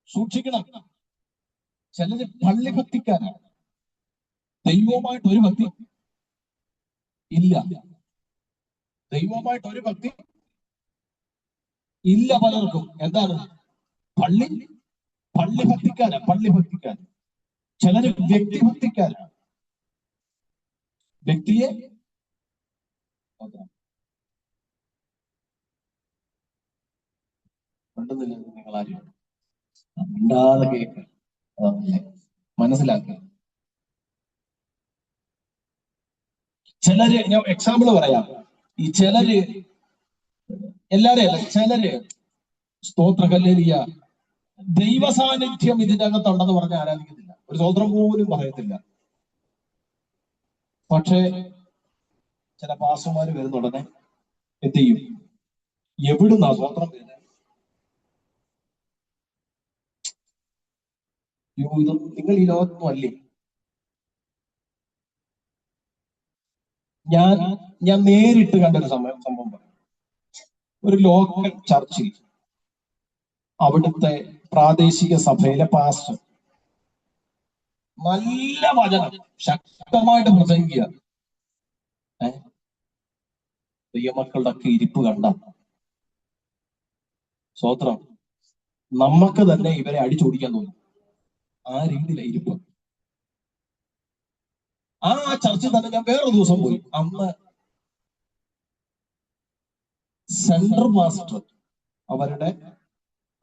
സൂക്ഷിക്കണം. ചിലര് പള്ളിഭക്തിക്കാരാണ്, ദൈവവുമായിട്ട് ഒരു ഭക്തി ഇല്ല. ദൈവവുമായിട്ട് ഒരു ഭക്തി ഇല്ല പലർക്കും. എന്താണ്? പള്ളിഭക്തിക്കാരാ. പള്ളിഭക്തിക്കാർ. ചിലര് വ്യക്തിഭക്തിക്കാരാണ്. വ്യക്തിയെ കണ്ടുന്നില്ല. നിങ്ങൾ ആരും മിണ്ടാതെ കേൾക്കുക, മനസ്സിലാക്കുക. ചിലര്, ഞാൻ എക്സാമ്പിൾ പറയാം. ഈ ചിലര്, എല്ലാരെയും അല്ല, ചിലര് സ്തോത്ര ഹല്ലേലൂയ ദൈവ സാന്നിധ്യം ഇതിന്റെ അകത്തുണ്ടെന്ന് പറഞ്ഞ് ആരാധിക്കുന്നില്ല. ഒരു സ്തോത്രം പോലും പറയത്തില്ല. പക്ഷേ ചില പാസ്റ്റർമാര് വരുന്ന ഉടനെ എന്ത് ചെയ്യും? എവിടുന്നാ സ്തോത്രം വരുന്നത്? ഇത് നിങ്ങൾ ഈ ലോകത്തൊന്നും അല്ലേ? ഞാൻ നേരിട്ട് കണ്ടൊരു സംഭവം പറയാം. ഒരു ലോക്കൽ ചർച്ചിൽ അവിടുത്തെ പ്രാദേശിക സഭയിലെ പാസ്റ്റർ നല്ല വചനം ശക്തമായിട്ട് പ്രസംഗിക്കുക. ദൈവമക്കളുടെ ഒക്കെ ഇരിപ്പ് കണ്ട സ്തോത്രം, നമുക്ക് തന്നെ ഇവരെ അടിച്ചോടിക്കാൻ തോന്നും. ആ രീതിയിലെ ഇരിപ്പ്. ആ ചർച്ചിൽ തന്നെ ഞാൻ വേറൊരു ദിവസം പോയി. അന്ന് സെൻട്രൽ മാസ്റ്റർ അവരുടെ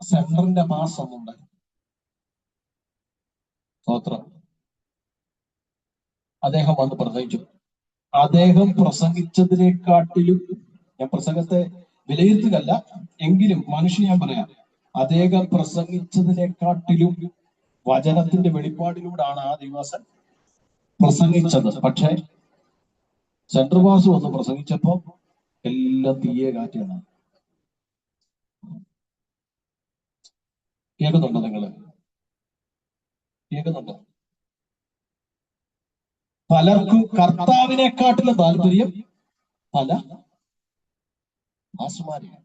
സെൻട്രലിന്റെ മാസം ഉണ്ട്. സ്തോത്രം. അദ്ദേഹം വന്ന് പ്രസംഗിച്ചു. അദ്ദേഹം പ്രസംഗിച്ചതിനെക്കാട്ടിലും, ഞാൻ പ്രസംഗത്തെ വിലയിരുത്തുകയല്ല, എങ്കിലും മനുഷ്യ ഞാൻ പറയാം, അദ്ദേഹം പ്രസംഗിച്ചതിനെക്കാട്ടിലും വചനത്തിന്റെ വെളിപ്പാടിലൂടെയാണ് ആ ദിവസം പ്രസംഗിച്ചത്. പക്ഷെ സെൻട്രൽ മാസ്റ്റർ വന്ന് പ്രസംഗിച്ചപ്പോ എല്ലാം തീയെ കാറ്റാണ്. കേൾക്കുന്നുണ്ടോ നിങ്ങള്? കേൾക്കുന്നുണ്ടോ? പലർക്കും കർത്താവിനെക്കാട്ടിലും താല്പര്യം പല മാസ്റ്റർമാരെയാണ്.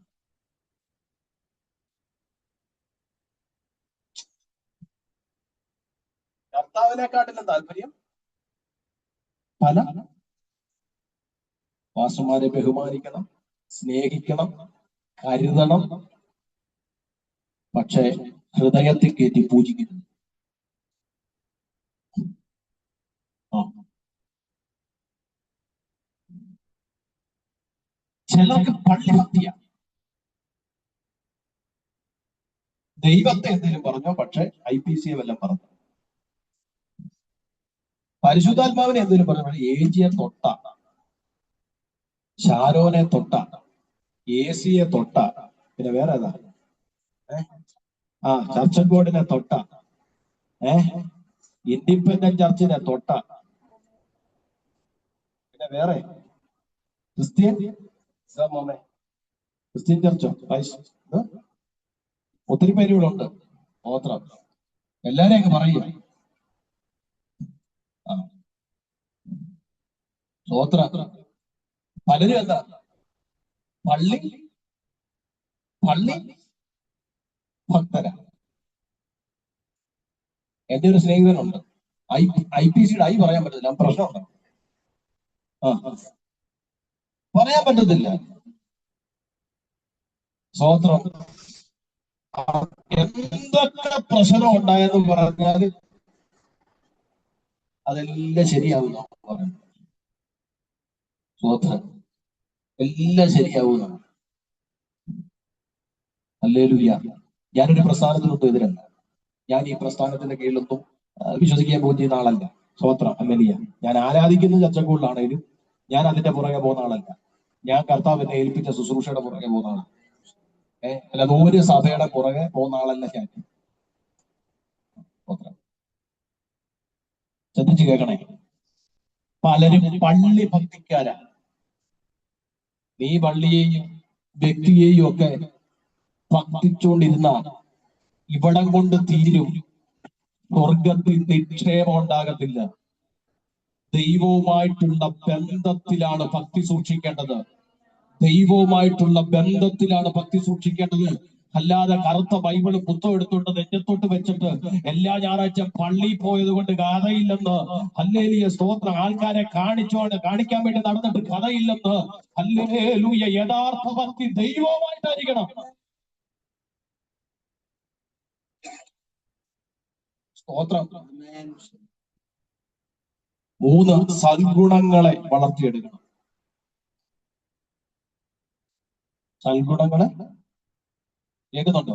കർത്താവിനെക്കാട്ടിലും താല്പര്യം പല മാസ്റ്റർമാരെ ബഹുമാനിക്കണം, സ്നേഹിക്കണം, കരുതണം, പക്ഷെ ഹൃദയത്തിൽ കയറ്റി പൂജിക്കുന്നു. ചിലർക്ക് പള്ളിഭക്തിയാണ്. ദൈവത്തെ എന്തെങ്കിലും പറഞ്ഞോ, പക്ഷെ IPC വല്ലതും പറഞ്ഞു. പരിശുദ്ധാത്മാവിനെ എന്തെങ്കിലും പറഞ്ഞു, ഏജിയെ തൊട്ട, ഷാരോനെ തൊട്ട, AC തൊട്ട, പിന്നെ വേറെ ഏതാ, ചർച്ച് ബോർഡിനെ തൊട്ട, ഇൻഡിപെൻഡന്റ് ചർച്ചിനെ തൊട്ട, പിന്നെ വേറെ ക്രിസ്ത്യൻ ക്രിസ്ത്യൻ ചർച്ചോ, ഒത്തിരി പേര് ഇവിടെ ഉണ്ട്. സ്തോത്രം. എല്ലാരെയൊക്കെ പറയുക. സ്തോത്രം. പലരും എന്താ പള്ളി പള്ളി ഭക്തരാ. എന്റെ ഒരു സ്നേഹിതനുണ്ട്, IPCയുടെ പറയാൻ പറ്റത്തില്ല, പ്രശ്നമുണ്ട്. പറയാൻ പറ്റത്തില്ല. സ്തോത്രം. എന്തൊക്കെ പ്രശ്നം ഉണ്ടായെന്ന് പറഞ്ഞാൽ അതെല്ലാം ശരിയാവുന്ന സ്തോത്രം. എല്ലാം ശരിയാവുന്ന. ഹല്ലേലൂയ. ഞാനൊരു പ്രസ്ഥാനത്തിനൊന്നും എതിരല്ല. ഞാൻ ഈ പ്രസ്ഥാനത്തിന്റെ കീഴിലൊന്നും വിശ്വസിക്കാൻ പോകുന്ന ആളല്ല. സ്തോത്രം. ഹല്ലേലൂയ. ഞാൻ ആരാധിക്കുന്ന ചർച്ചകളിലാണേലും ഞാൻ അതിന്റെ പുറകെ പോകുന്ന ആളല്ല. ഞാൻ കർത്താവിനെ ഏൽപ്പിച്ച ശുശ്രൂഷയുടെ പുറകെ പോകുന്ന ആളാണ്. അല്ലാതെ ഒരു സഭയുടെ പുറകെ പോകുന്ന ആളല്ല ഞാൻ. ശ്രദ്ധിച്ചു കേൾക്കണേ. പലരും പള്ളി ഭക്തിക്കാരാ. നീ പള്ളിയെയും വ്യക്തിയെയും ഒക്കെ ഭക്തിച്ചുകൊണ്ടിരുന്ന ഇവിടം കൊണ്ട് തീരും. സ്വർഗത്തിൽ നിക്ഷേപം ഉണ്ടാകത്തില്ല. ദൈവവുമായിട്ടുള്ള ബന്ധത്തിലാണ് ഭക്തി സൂക്ഷിക്കേണ്ടത്. ദൈവവുമായിട്ടുള്ള ബന്ധത്തിലാണ് ഭക്തി സൂക്ഷിക്കേണ്ടത്. അല്ലാതെ കറുത്ത ബൈബിള് പുസ്തകം എടുത്തോണ്ട് നെഞ്ചത്തോട്ട് വെച്ചിട്ട് എല്ലാ ഞായറാഴ്ച പള്ളിയിൽ പോയത് കൊണ്ട് കഥയില്ലെന്ന്, ഹല്ലേലൂയ സ്തോത്രം, ആൾക്കാരെ കാണിക്കാൻ വേണ്ടി നടന്നിട്ട് കഥയില്ലെന്ന്, ഹല്ലേലൂയ. യഥാർത്ഥ ഭക്തി ദൈവവുമായിട്ടായിരിക്കണം. സ്തോത്രം. 3 സൽഗുണങ്ങളെ വളർത്തിയെടുക്കണം. സൽഗുണങ്ങളെ കേൾക്കുന്നുണ്ടോ?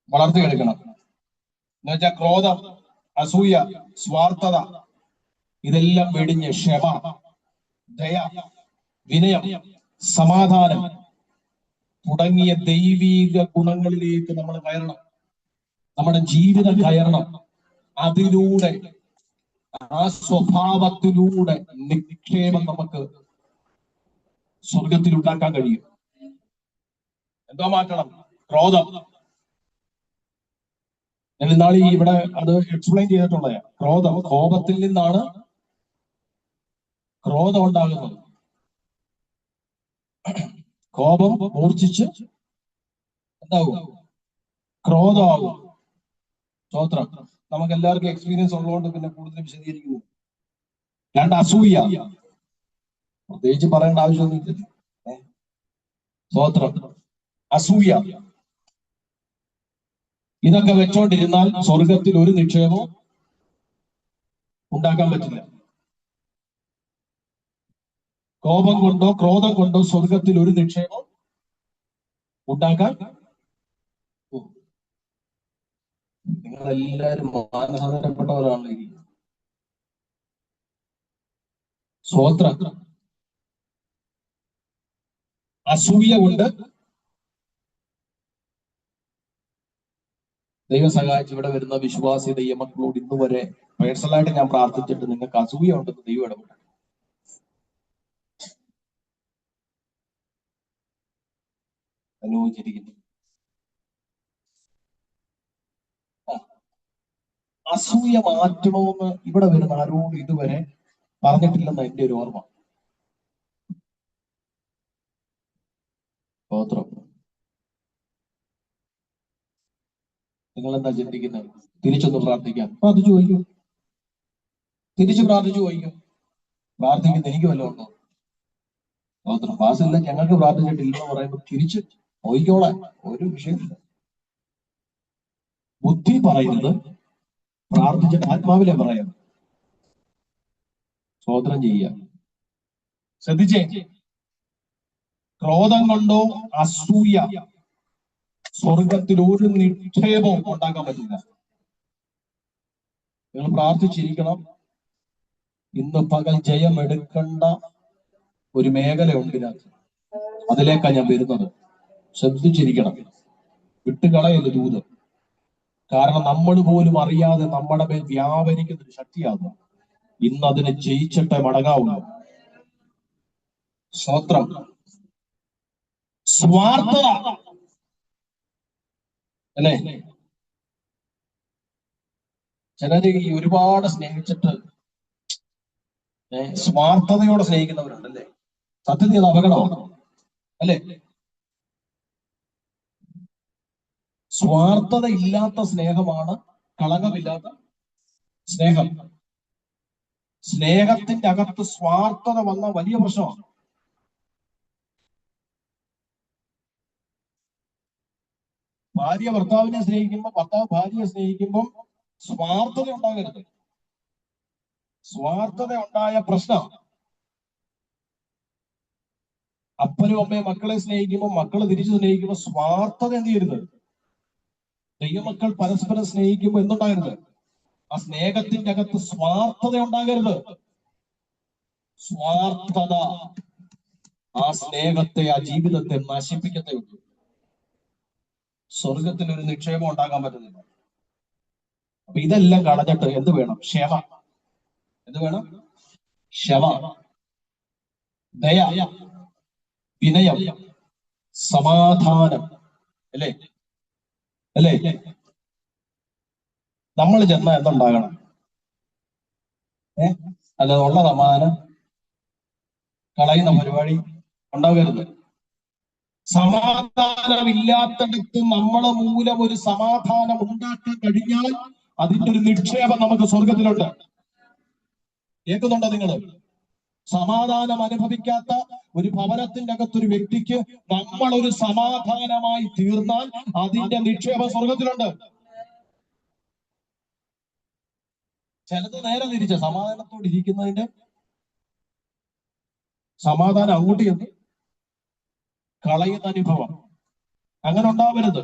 വളർത്തിയെടുക്കണം എന്ന് വെച്ചാൽ ക്രോധം, അസൂയ, സ്വാർത്ഥത ഇതെല്ലാം വെടിഞ്ഞ് ക്ഷമ, ദയ, വിനയം, സമാധാനം തുടങ്ങിയ ദൈവീക ഗുണങ്ങളിലേക്ക് നമ്മൾ കയറണം. നമ്മുടെ ജീവിതം കയറണം. അതിലൂടെ, ആ സ്വഭാവത്തിലൂടെ നിക്ഷേപം നമുക്ക് സ്വർഗത്തിൽ ഉണ്ടാക്കാൻ കഴിയും. എന്തോ മാറ്റണം? ക്രോധം. ഞാൻ ഇന്നാളി ഇവിടെ അത് എക്സ്പ്ലെയിൻ ചെയ്തിട്ടുള്ളതാണ്. കോപത്തിൽ നിന്നാണ് ക്രോധം ഉണ്ടാകുന്നത്. കോപം മൂർച്ഛിച്ച് എന്താവും? ക്രോധമാകും. സ്തോത്രം. നമുക്ക് എല്ലാവർക്കും എക്സ്പീരിയൻസ് ഉള്ളതുകൊണ്ട് പിന്നെ കൂടുതൽ വിശദീകരിക്കുന്നു. 2 അസൂയ. പ്രത്യേകിച്ച് പറയേണ്ട ആവശ്യമൊന്നുമില്ല. സ്തോത്രം. അസൂയ. ഇതൊക്കെ വെച്ചോണ്ടിരുന്നാൽ സ്വർഗത്തിൽ ഒരു നിക്ഷേപവും ഉണ്ടാക്കാൻ പറ്റില്ല. കോപം കൊണ്ടോ ക്രോധം കൊണ്ടോ സ്വർഗത്തിൽ ഒരു നിക്ഷേപം ഉണ്ടാക്കാൻ നിങ്ങളെല്ലാരും മാനസാന്തരപ്പെട്ടവരാണ്. സ്വോത്ര അസൂയ കൊണ്ട് ദൈവം സഹായിച്ച് ഇവിടെ വരുന്ന വിശ്വാസി ദൈവമക്കളോട് ഇന്ന് വരെ പേഴ്സണലായിട്ട് ഞാൻ പ്രാർത്ഥിച്ചിട്ട് നിങ്ങൾക്ക് അസൂയ ഉണ്ടെന്ന് ദൈവം ഇടപെട്ടു. അനുഭവിച്ചിരിക്കുന്നു. അസൂയ മാറ്റണമെന്ന് ഇവിടെ വരുന്ന ആരോടും ഇതുവരെ പറഞ്ഞിട്ടില്ലെന്ന എന്റെ ഒരു ഓർമ്മ. സ്തോത്രം. നിങ്ങൾ എന്താ ചിന്തിക്കുന്നത്? തിരിച്ചൊന്ന് പ്രാർത്ഥിക്കാം. പ്രാർത്ഥിച്ചു ചോദിക്കും, തിരിച്ചു പ്രാർത്ഥിച്ചു ചോദിക്കും. പ്രാർത്ഥിക്കുന്ന എനിക്ക് വല്ലതും ഉണ്ടോ? സ്തോത്രം. പാസില്ല ഞങ്ങൾക്ക് പ്രാർത്ഥിച്ചിട്ടില്ലെന്ന് പറയുമ്പോൾ തിരിച്ച് ചോദിക്കോളാൻ ഒരു വിഷയമില്ല. ബുദ്ധി പറയുന്നത് പ്രാർത്ഥിച്ചിട്ട് ആത്മാവിലെ പറയാം. സ്തോത്രം ചെയ്യുക. ശ്രദ്ധിച്ചേ, ക്രോധം കൊണ്ടോ അസൂയ സ്വർഗത്തിൽ ഒരു നിക്ഷേപവും ഉണ്ടാക്കാൻ പറ്റില്ല. നിങ്ങൾ പ്രാർത്ഥിച്ചിരിക്കണം. ഇന്ന് പകൽ ജയം എടുക്കേണ്ട ഒരു മേഖലയുണ്ട് ഇതിനകത്ത്. അതിലേക്കാണ് ഞാൻ വരുന്നത്. ശ്രദ്ധിച്ചിരിക്കണം, വിട്ടുകളയല്ല ദൂത്. കാരണം നമ്മൾ പോലും അറിയാതെ നമ്മുടെ മേൽ വ്യാപരിക്കുന്ന ഒരു ശക്തിയാകും. ഇന്ന് അതിനെ ജയിച്ചിട്ടേ മടങ്ങാവുള്ളൂ. സ്തോത്രം. സ്വാർത്ഥത അല്ലേ? ചിലര് ഈ ഒരുപാട് സ്നേഹിച്ചിട്ട് സ്വാർത്ഥതയോടെ സ്നേഹിക്കുന്നവരുണ്ടല്ലേ? സത്യത്തിൽ അത് അപകടമാണ് അല്ലേ? സ്വാർത്ഥത ഇല്ലാത്ത സ്നേഹമാണ് കളങ്കമില്ലാത്ത സ്നേഹം. സ്നേഹത്തിന്റെ അകത്ത് സ്വാർത്ഥത വന്ന വലിയ പ്രശ്നമാണ്. ഭാര്യ ഭർത്താവിനെ സ്നേഹിക്കുമ്പോൾ, ഭർത്താവ് ഭാര്യയെ സ്നേഹിക്കുമ്പോൾ സ്വാർത്ഥത ഉണ്ടാകരുത്. സ്വാർത്ഥത ഉണ്ടായ പ്രശ്നം. അപ്പനും അമ്മയും മക്കളെ സ്നേഹിക്കുമ്പോൾ, മക്കള് തിരിച്ചു സ്നേഹിക്കുമ്പോൾ സ്വാർത്ഥത എന്ത് ചെയ്യരുത്. ദൈവമക്കൾ പരസ്പരം സ്നേഹിക്കുമ്പോൾ എന്തുണ്ടാകരുത്? ആ സ്നേഹത്തിന്റെ അകത്ത് സ്വാർത്ഥത ഉണ്ടാകരുത്. സ്വാർത്ഥത ആ സ്നേഹത്തെ, ആ ജീവിതത്തെ നശിപ്പിക്കത്തേ ഉള്ളൂ. സ്വർഗത്തിൽ ഒരു നിക്ഷേപം ഉണ്ടാക്കാൻ പറ്റുന്നില്ല. അപ്പൊ ഇതെല്ലാം കളഞ്ഞിട്ട് എന്ത് വേണം? ക്ഷമ. എന്ത് വേണം? ക്ഷമ, ദയ, വിനയം, സമാധാനം. അല്ലേ? അല്ലേ? നമ്മൾ ചെന്ന എന്തുണ്ടാകണം? അല്ല, ഉള്ള സമാധാനം കളയുന്ന പരിപാടി ഉണ്ടാകരുത്. സമാധാനമില്ലാത്തടത്ത് നമ്മളെ മൂലം ഒരു സമാധാനം ഉണ്ടാക്കാൻ കഴിഞ്ഞാൽ അതിന്റെ ഒരു നിക്ഷേപം നമുക്ക് സ്വർഗത്തിലുണ്ട്. കേൾക്കുന്നുണ്ടോ നിങ്ങൾ? സമാധാനം അനുഭവിക്കാത്ത ഒരു ഭവനത്തിന്റെ അകത്തൊരു വ്യക്തിക്ക് നമ്മൾ ഒരു സമാധാനമായി തീർന്നാൽ അതിന്റെ നിക്ഷേപം സ്വർഗത്തിലുണ്ട്. ചിലത് നേരെ തിരിച്ച, സമാധാനത്തോട് ഇരിക്കുന്നതിന്റെ സമാധാനം അങ്ങോട്ട് ചെന്ന് കളയുന്ന അനുഭവം. അങ്ങനെ ഉണ്ടാവരുത്.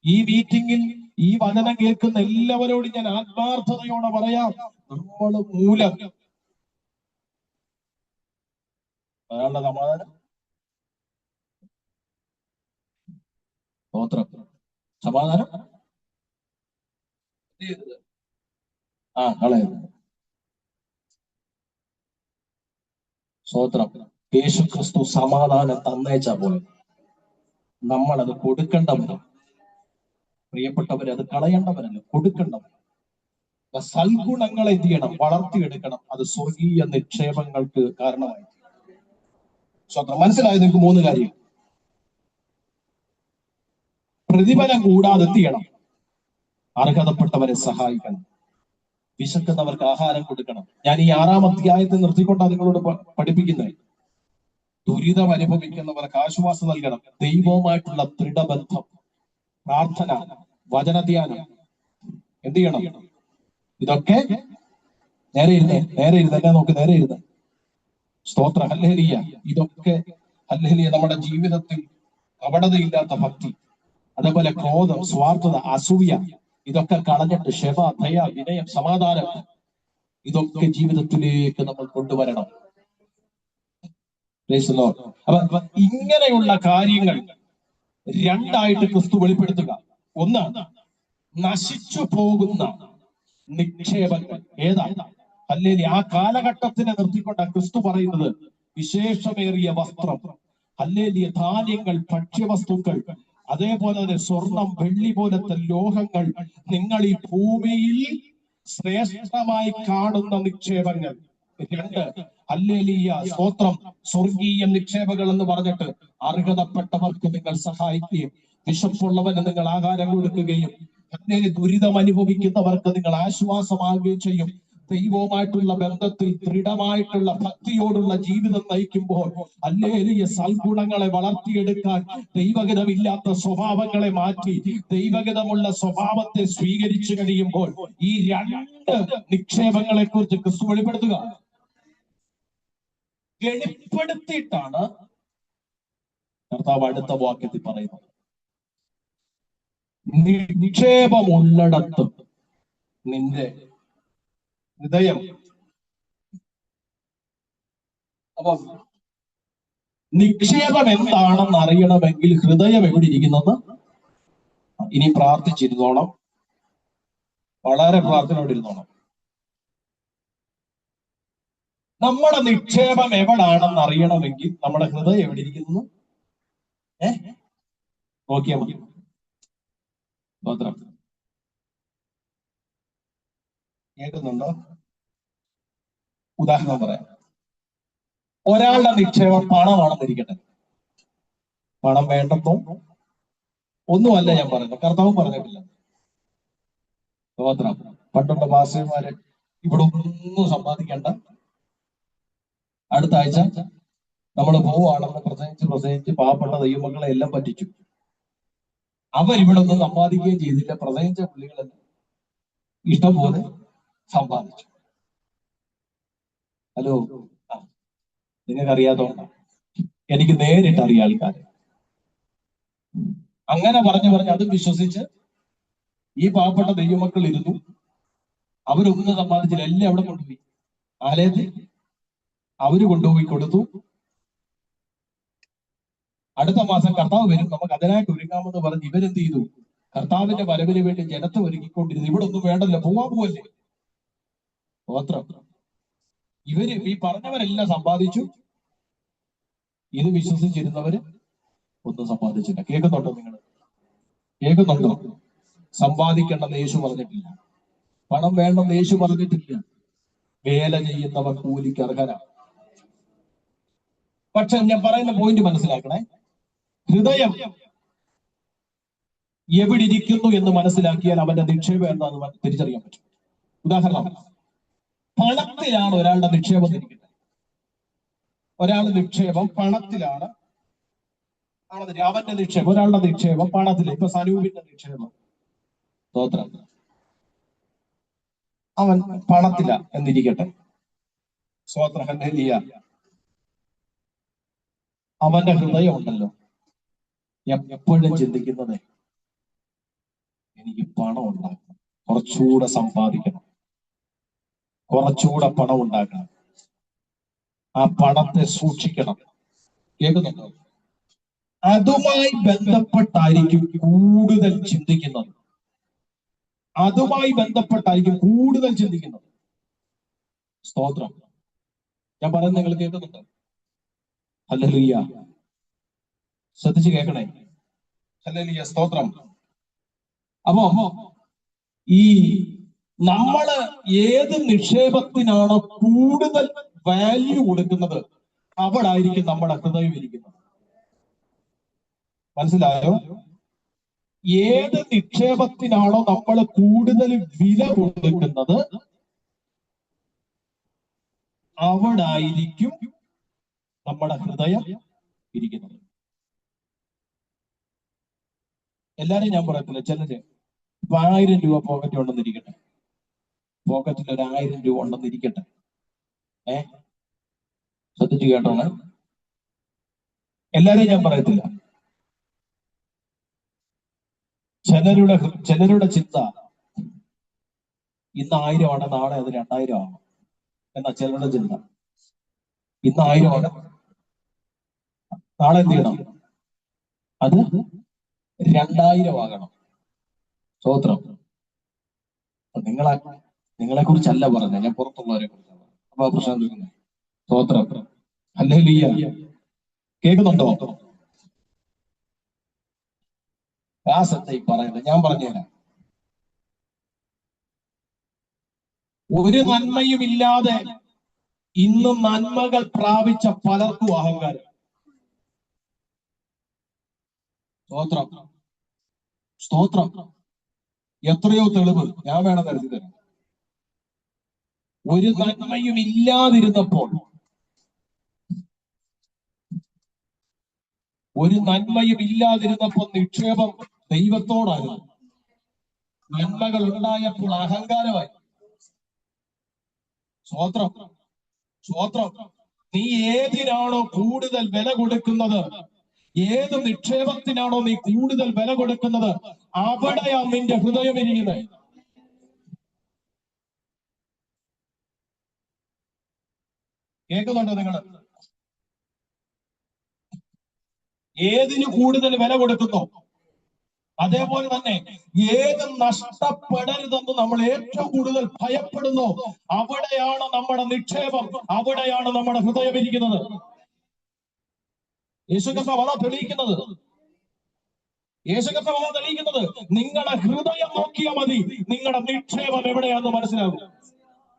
ഈ മീറ്റിംഗിൽ ഈ വചനം കേൾക്കുന്ന എല്ലാവരോടും ഞാൻ ആത്മാർത്ഥതയോടെ പറയാം, നമ്മൾ മൂലം ഒരാളുടെ സമാധാനം, സ്തോത്രം, സമാധാനം കളയരുത്. സ്തോത്രം. യേശു ക്രിസ്തു സമാധാനം തന്നേച്ചാ പോലെ നമ്മളത് കൊടുക്കേണ്ടവരും. പ്രിയപ്പെട്ടവരെ, അത് കളയേണ്ടവരല്ല, കൊടുക്കേണ്ടവർ. സൽഗുണങ്ങളെ എന്ത് ചെയ്യണം? വളർത്തിയെടുക്കണം. അത് സ്വർഗീയ നിക്ഷേപങ്ങൾക്ക് കാരണമായി. സ്വന്തം മനസ്സിലായത് നിങ്ങൾക്ക് 3 കാര്യം. പ്രതിഫലം കൂടാതെ എന്ത് ചെയ്യണം? അർഹതപ്പെട്ടവരെ സഹായിക്കണം. വിശക്കുന്നവർക്ക് ആഹാരം കൊടുക്കണം. ഞാൻ ഈ 6-ാം അധ്യായത്തെ നിർത്തിക്കൊണ്ടാണ് നിങ്ങളോട് പഠിപ്പിക്കുന്നത്. ദുരിതം അനുഭവിക്കുന്നവർക്ക് ആശ്വാസം നൽകണം. ദൈവവുമായിട്ടുള്ള ദൃഢബന്ധം, പ്രാർത്ഥന, വചനധ്യാനം എന്ത് ചെയ്യണം? ഇതൊക്കെ നേരെ ഇരുന്ന് എന്നെ നോക്ക്, നേരെ ഇരുന്ന്. സ്തോത്ര. ഹല്ലേലൂയ. ഇതൊക്കെ ഹല്ലേലൂയ നമ്മുടെ ജീവിതത്തിൽ കപടതയില്ലാത്ത ഭക്തി, അതേപോലെ ക്രോധം, സ്വാർത്ഥത, അസൂയ, ഇതൊക്കെ കളഞ്ഞിട്ട് ക്ഷമ, ദയ, വിനയം, സമാധാനം, ഇതൊക്കെ ജീവിതത്തിലേക്ക് നമ്മൾ കൊണ്ടുവരണം. Praise the Lord. അപ്പൊ ഇങ്ങനെയുള്ള കാര്യങ്ങൾ രണ്ടായിട്ട് ക്രിസ്തു വെളിപ്പെടുത്തുക. ഒന്ന്, നശിച്ചു പോകുന്ന നിക്ഷേപങ്ങൾ. ഏതാണ്? അല്ലെങ്കിൽ ആ കാലഘട്ടത്തിനെ നിർത്തിക്കൊണ്ട ക്രിസ്തു പറയുന്നത് വിശേഷമേറിയ വസ്ത്രം, അല്ലെങ്കിൽ ധാന്യങ്ങൾ, ഭക്ഷ്യവസ്തുക്കൾ, അതേപോലെ തന്നെ സ്വർണം, വെള്ളി പോലത്തെ ലോഹങ്ങൾ, നിങ്ങൾ ഈ ഭൂമിയിൽ ശ്രേഷ്ഠമായി കാണുന്ന നിക്ഷേപങ്ങൾ. രണ്ട്, ഹല്ലേലൂയ, സ്തോത്രം, സ്വർഗീയ നിക്ഷേപങ്ങൾ എന്ന് പറഞ്ഞിട്ട് അർഹതപ്പെട്ടവർക്ക് നിങ്ങൾ സഹായിക്കുകയും വിശപ്പുള്ളവന് നിങ്ങൾ ആഹാരം കൊടുക്കുകയും ദുരിതം അനുഭവിക്കുന്നവർക്ക് നിങ്ങൾ ആശ്വാസമാകുകയും ചെയ്യും. ദൈവവുമായിട്ടുള്ള ബന്ധത്തിൽ ദൃഢമായിട്ടുള്ള ഭക്തിയോടുള്ള ജീവിതം നയിക്കുമ്പോൾ ഹല്ലേലൂയ, സൽഗുണങ്ങളെ വളർത്തിയെടുക്കാൻ ദൈവഗതമില്ലാത്ത സ്വഭാവങ്ങളെ മാറ്റി ദൈവഗതമുള്ള സ്വഭാവത്തെ സ്വീകരിച്ചു കഴിയുമ്പോൾ ഈ രണ്ട് നിക്ഷേപങ്ങളെ കുറിച്ച് ക്രിസ്തു വെളിപ്പെടുത്തിയിട്ടാണ് കർത്താവ് അടുത്ത വാക്യത്തിൽ പറയുന്നത്. നിക്ഷേപമുള്ളിടത്ത് നിന്റെ ഹൃദയം. അപ്പൊ നിക്ഷേപം എന്താണെന്ന് അറിയണമെങ്കിൽ ഹൃദയം എവിടെ ഇരിക്കുന്നത്? ഇനി പ്രാർത്ഥിച്ചിരുന്നോണം, വളരെ പ്രാർത്ഥനയോടെ ഇരുന്നോണം. നമ്മുടെ നിക്ഷേപം എവിടാണെന്ന് അറിയണമെങ്കിൽ നമ്മുടെ ഹൃദയം എവിടെ ഇരിക്കുന്നു? നോക്കിയാൽ മതി. സ്തോത്രം. കേൾക്കുന്നുണ്ടോ? ഉദാഹരണം പറയാം. ഒരാളുടെ നിക്ഷേപം പണമാണെന്നിരിക്കട്ടെ. പണം വേണ്ടപ്പോ ഒന്നുമല്ല ഞാൻ പറയുന്നത്, കർത്താവും പറഞ്ഞിട്ടില്ല. സ്തോത്രം. പണ്ടുള്ള ഭാഷമാര് ഇവിടെ ഒന്നും സമ്പാദിക്കേണ്ട, അടുത്ത ആഴ്ച നമ്മൾ പോവുകയാണെന്ന് പ്രസംഗിച്ച് പാവപ്പെട്ട ദൈവമക്കളെ എല്ലാം പറ്റിച്ചു. അവരിവിടെ ഒന്നും സമ്പാദിക്കുകയും ചെയ്തില്ല. പ്രസംഗിച്ച പുള്ളികളെല്ലാം ഇഷ്ടം പോലെ സമ്പാദിച്ചു. ഹലോ, നിങ്ങൾക്കറിയാത്തതുകൊണ്ടാണ്. എനിക്ക് നേരിട്ട് അറിയാം ആൾക്കാരെ. അങ്ങനെ പറഞ്ഞ് അത് വിശ്വസിച്ച് ഈ പാവപ്പെട്ട ദൈവമക്കൾ ഇരുന്നു. അവരൊന്നും സമ്പാദിച്ചില്ല, എല്ലാം അവിടെ കൊണ്ടുപോയി ആലയത്തിൽ അവര് കൊണ്ടുപോയി കൊടുത്തു. അടുത്ത മാസം കർത്താവ് വരും, നമുക്ക് അതിനായിട്ട് ഒരുങ്ങാമെന്ന് പറഞ്ഞ് ഇവരെന്ത് ചെയ്തു? കർത്താവിന്റെ വരവിന് വേണ്ടി ജനത്തെ ഒരുക്കിക്കൊണ്ടിരുന്നു. ഇവിടെ ഒന്നും വേണ്ടല്ലോ, പോവല്ലേ. സ്തോത്രം. ഇവര് ഈ പറഞ്ഞവരെല്ലാം സമ്പാദിച്ചു, ഇത് വിശ്വസിച്ചിരുന്നവര് ഒന്നും സമ്പാദിച്ചില്ല. കേൾക്കുന്നുണ്ടോ നിങ്ങൾ? കേൾക്കുന്നുണ്ടോ? സമ്പാദിക്കേണ്ടെന്ന് യേശു പറഞ്ഞിട്ടില്ല, പണം വേണ്ടെന്ന് യേശു പറഞ്ഞിട്ടില്ല. വേല ചെയ്യുന്നവർ കൂലിക്ക് അർഹരാണ്. പക്ഷെ ഞാൻ പറയുന്ന പോയിന്റ് മനസ്സിലാക്കണേ. ഹൃദയം എവിടെ ഇരിക്കുന്നു എന്ന് മനസ്സിലാക്കിയാൽ അവന്റെ നിക്ഷേപം എന്താണെന്ന് തിരിച്ചറിയാൻ പറ്റും. ഉദാഹരണം, പണത്തിലാണ് ഒരാളുടെ നിക്ഷേപം ഇരിക്കുന്നത്. ഒരാളുടെ നിക്ഷേപം പണത്തിലാണ്. അവന്റെ നിക്ഷേപം, ഒരാളുടെ നിക്ഷേപം പണത്തില്. ഇപ്പൊ സനൂപിന്റെ നിക്ഷേപം, സ്തോത്രം, അവൻ പണത്തില എന്നിരിക്കട്ടെ. സ്തോത്രം. ഹല്ലേലൂയ. അവന്റെ ഹൃദയം ഉണ്ടല്ലോ എപ്പോഴും ചിന്തിക്കുന്നത് എനിക്ക് പണം ഉണ്ടാക്കണം, കുറച്ചുകൂടെ സമ്പാദിക്കണം, കുറച്ചുകൂടെ പണം ഉണ്ടാക്കണം, ആ പണത്തെ സൂക്ഷിക്കണം. കേൾക്കുന്നുണ്ടോ? അതുമായി ബന്ധപ്പെട്ടായിരിക്കും കൂടുതൽ ചിന്തിക്കുന്നത്. അതുമായി ബന്ധപ്പെട്ടായിരിക്കും കൂടുതൽ ചിന്തിക്കുന്നത്. സ്തോത്രം. ഞാൻ പറയുന്നത് നിങ്ങൾ കേൾക്കുന്നുണ്ടോ? ഹല്ലേലൂയ. ശ്രദ്ധിച്ച് കേൾക്കണേ. ഹല്ലേലൂയ. സ്തോത്രം. അപ്പോ ഈ നമ്മള് ഏത് നിക്ഷേപത്തിനാണ് കൂടുതൽ വാല്യൂ കൊടുക്കുന്നത്, അവിടായിരിക്കും നമ്മുടെ ഹൃദയം ഇരിക്കുന്നത്. മനസ്സിലായോ? ഏത് നിക്ഷേപത്തിനാണോ നമ്മൾ കൂടുതൽ വില കൊടുക്കുന്നത്, അവിടായിരിക്കും നമ്മുടെ ഹൃദയം ഇരിക്കുന്നത്. എല്ലാരും ഞാൻ പറയത്തില്ല, ചിലര് ഇപ്പൊ 1000 രൂപ പോക്കറ്റ് ഉണ്ടെന്നിരിക്കട്ടെ, പോക്കറ്റിൽ 1000 രൂപ ഉണ്ടെന്നിരിക്കട്ടെ. ശ്രദ്ധിച്ചു കേട്ടോണ്. എല്ലാരെയും ഞാൻ പറയത്തില്ല. ചിലരുടെ ചിന്ത ഇന്ന് 1000 ആണ്, നാളെ അത് 2000 ആണ് എന്നാ ചിലരുടെ ചിന്ത. ഇന്ന് 1000 ആണ്, നാളെ എന്ത് ചെയ്യണം? അത് 2000 ആകണം. സ്തോത്രം. നിങ്ങളെ കുറിച്ചല്ല പറഞ്ഞത്, ഞാൻ പുറത്തുള്ളവരെ കുറിച്ചാണ്. അപ്പൊ ആ പ്രശ്നം തീർക്കുന്നത്. സ്തോത്രം. ഹല്ലേലൂയ. കേൾക്കുന്നുണ്ടോ? ആ സത്യം ഈ പറയുന്നത് ഞാൻ പറഞ്ഞുതരാം. ഒരു നന്മയും ഇല്ലാതെ ഇന്ന് നന്മകൾ പ്രാപിച്ച പലർക്കും അഹങ്കാരം. സ്തോത്രം. സ്തോത്രം. എത്രയോ തെളിവ് ഞാൻ വേണം കരുതി തരാം. ഒരു നന്മയും ഇല്ലാതിരുന്നപ്പോൾ, നിക്ഷേപം ദൈവത്തോടായിരുന്നു. നന്മകൾ ഉണ്ടായപ്പോൾ അഹങ്കാരമായി. സ്തോത്രം. സ്തോത്രം. നീ ഏതിനാണോ കൂടുതൽ വില കൊടുക്കുന്നത്, ഏത് നിക്ഷേപത്തിനാണോ നീ കൂടുതൽ വില കൊടുക്കുന്നത്, അവിടെയാ നിന്റെ ഹൃദയം ഇരിക്കുന്നത്. കേൾക്കുന്നുണ്ടോ നിങ്ങൾ? ഏതിന് കൂടുതൽ വില കൊടുക്കുന്നോ, അതേപോലെ തന്നെ ഏത് നഷ്ടപ്പെടരുതെന്ന് നമ്മൾ ഏറ്റവും കൂടുതൽ ഭയപ്പെടുന്നു, അവിടെയാണ് നമ്മുടെ നിക്ഷേപം, അവിടെയാണ് നമ്മുടെ ഹൃദയം ഇരിക്കുന്നത്. യേശുക്രിസ്തു അതാ തെളിയിക്കുന്നത്. നിങ്ങളുടെ ഹൃദയം നോക്കിയാൽ മതി, നിങ്ങളുടെ നിക്ഷേപം എവിടെയാണെന്ന് മനസ്സിലാകും.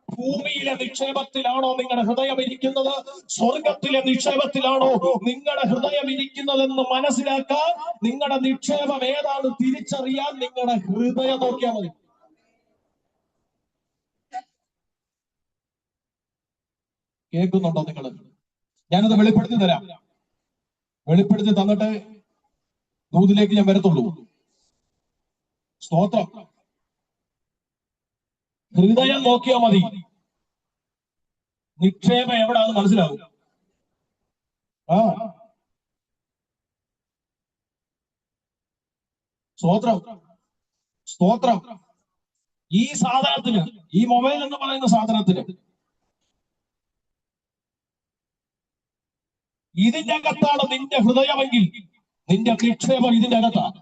ഭൂമിയിലെ നിക്ഷേപത്തിലാണോ നിങ്ങളുടെ ഹൃദയം ഇരിക്കുന്നത്, സ്വർഗത്തിലെ നിക്ഷേപത്തിലാണോ നിങ്ങളുടെ ഹൃദയം ഇരിക്കുന്നതെന്ന് മനസ്സിലാക്കാൻ, നിങ്ങളുടെ നിക്ഷേപം ഏതാണെന്ന് തിരിച്ചറിയാൻ നിങ്ങളുടെ ഹൃദയം നോക്കിയാൽ മതി. കേൾക്കുന്നുണ്ടോ നിങ്ങൾ? ഞാനത് വെളിപ്പെടുത്തി തരാം. വെളിപ്പെടുത്തി തന്നിട്ട് ദൂതിലേക്ക് ഞാൻ വരത്തുള്ളൂ. സ്തോത്രം. ഹൃദയം നോക്കിയാൽ മതി, നിക്ഷേപം എവിടാന്ന് മനസ്സിലാവും. സ്തോത്രം. സ്തോത്രം. ഈ സാധനത്തിന്, ഈ മൊബൈൽ എന്ന് പറയുന്ന സാധനത്തിന്, ഇതിന്റെ അകത്താണ് നിന്റെ ഹൃദയമെങ്കിൽ നിന്റെ നിക്ഷേപം ഇതിന്റെ അകത്താണ്.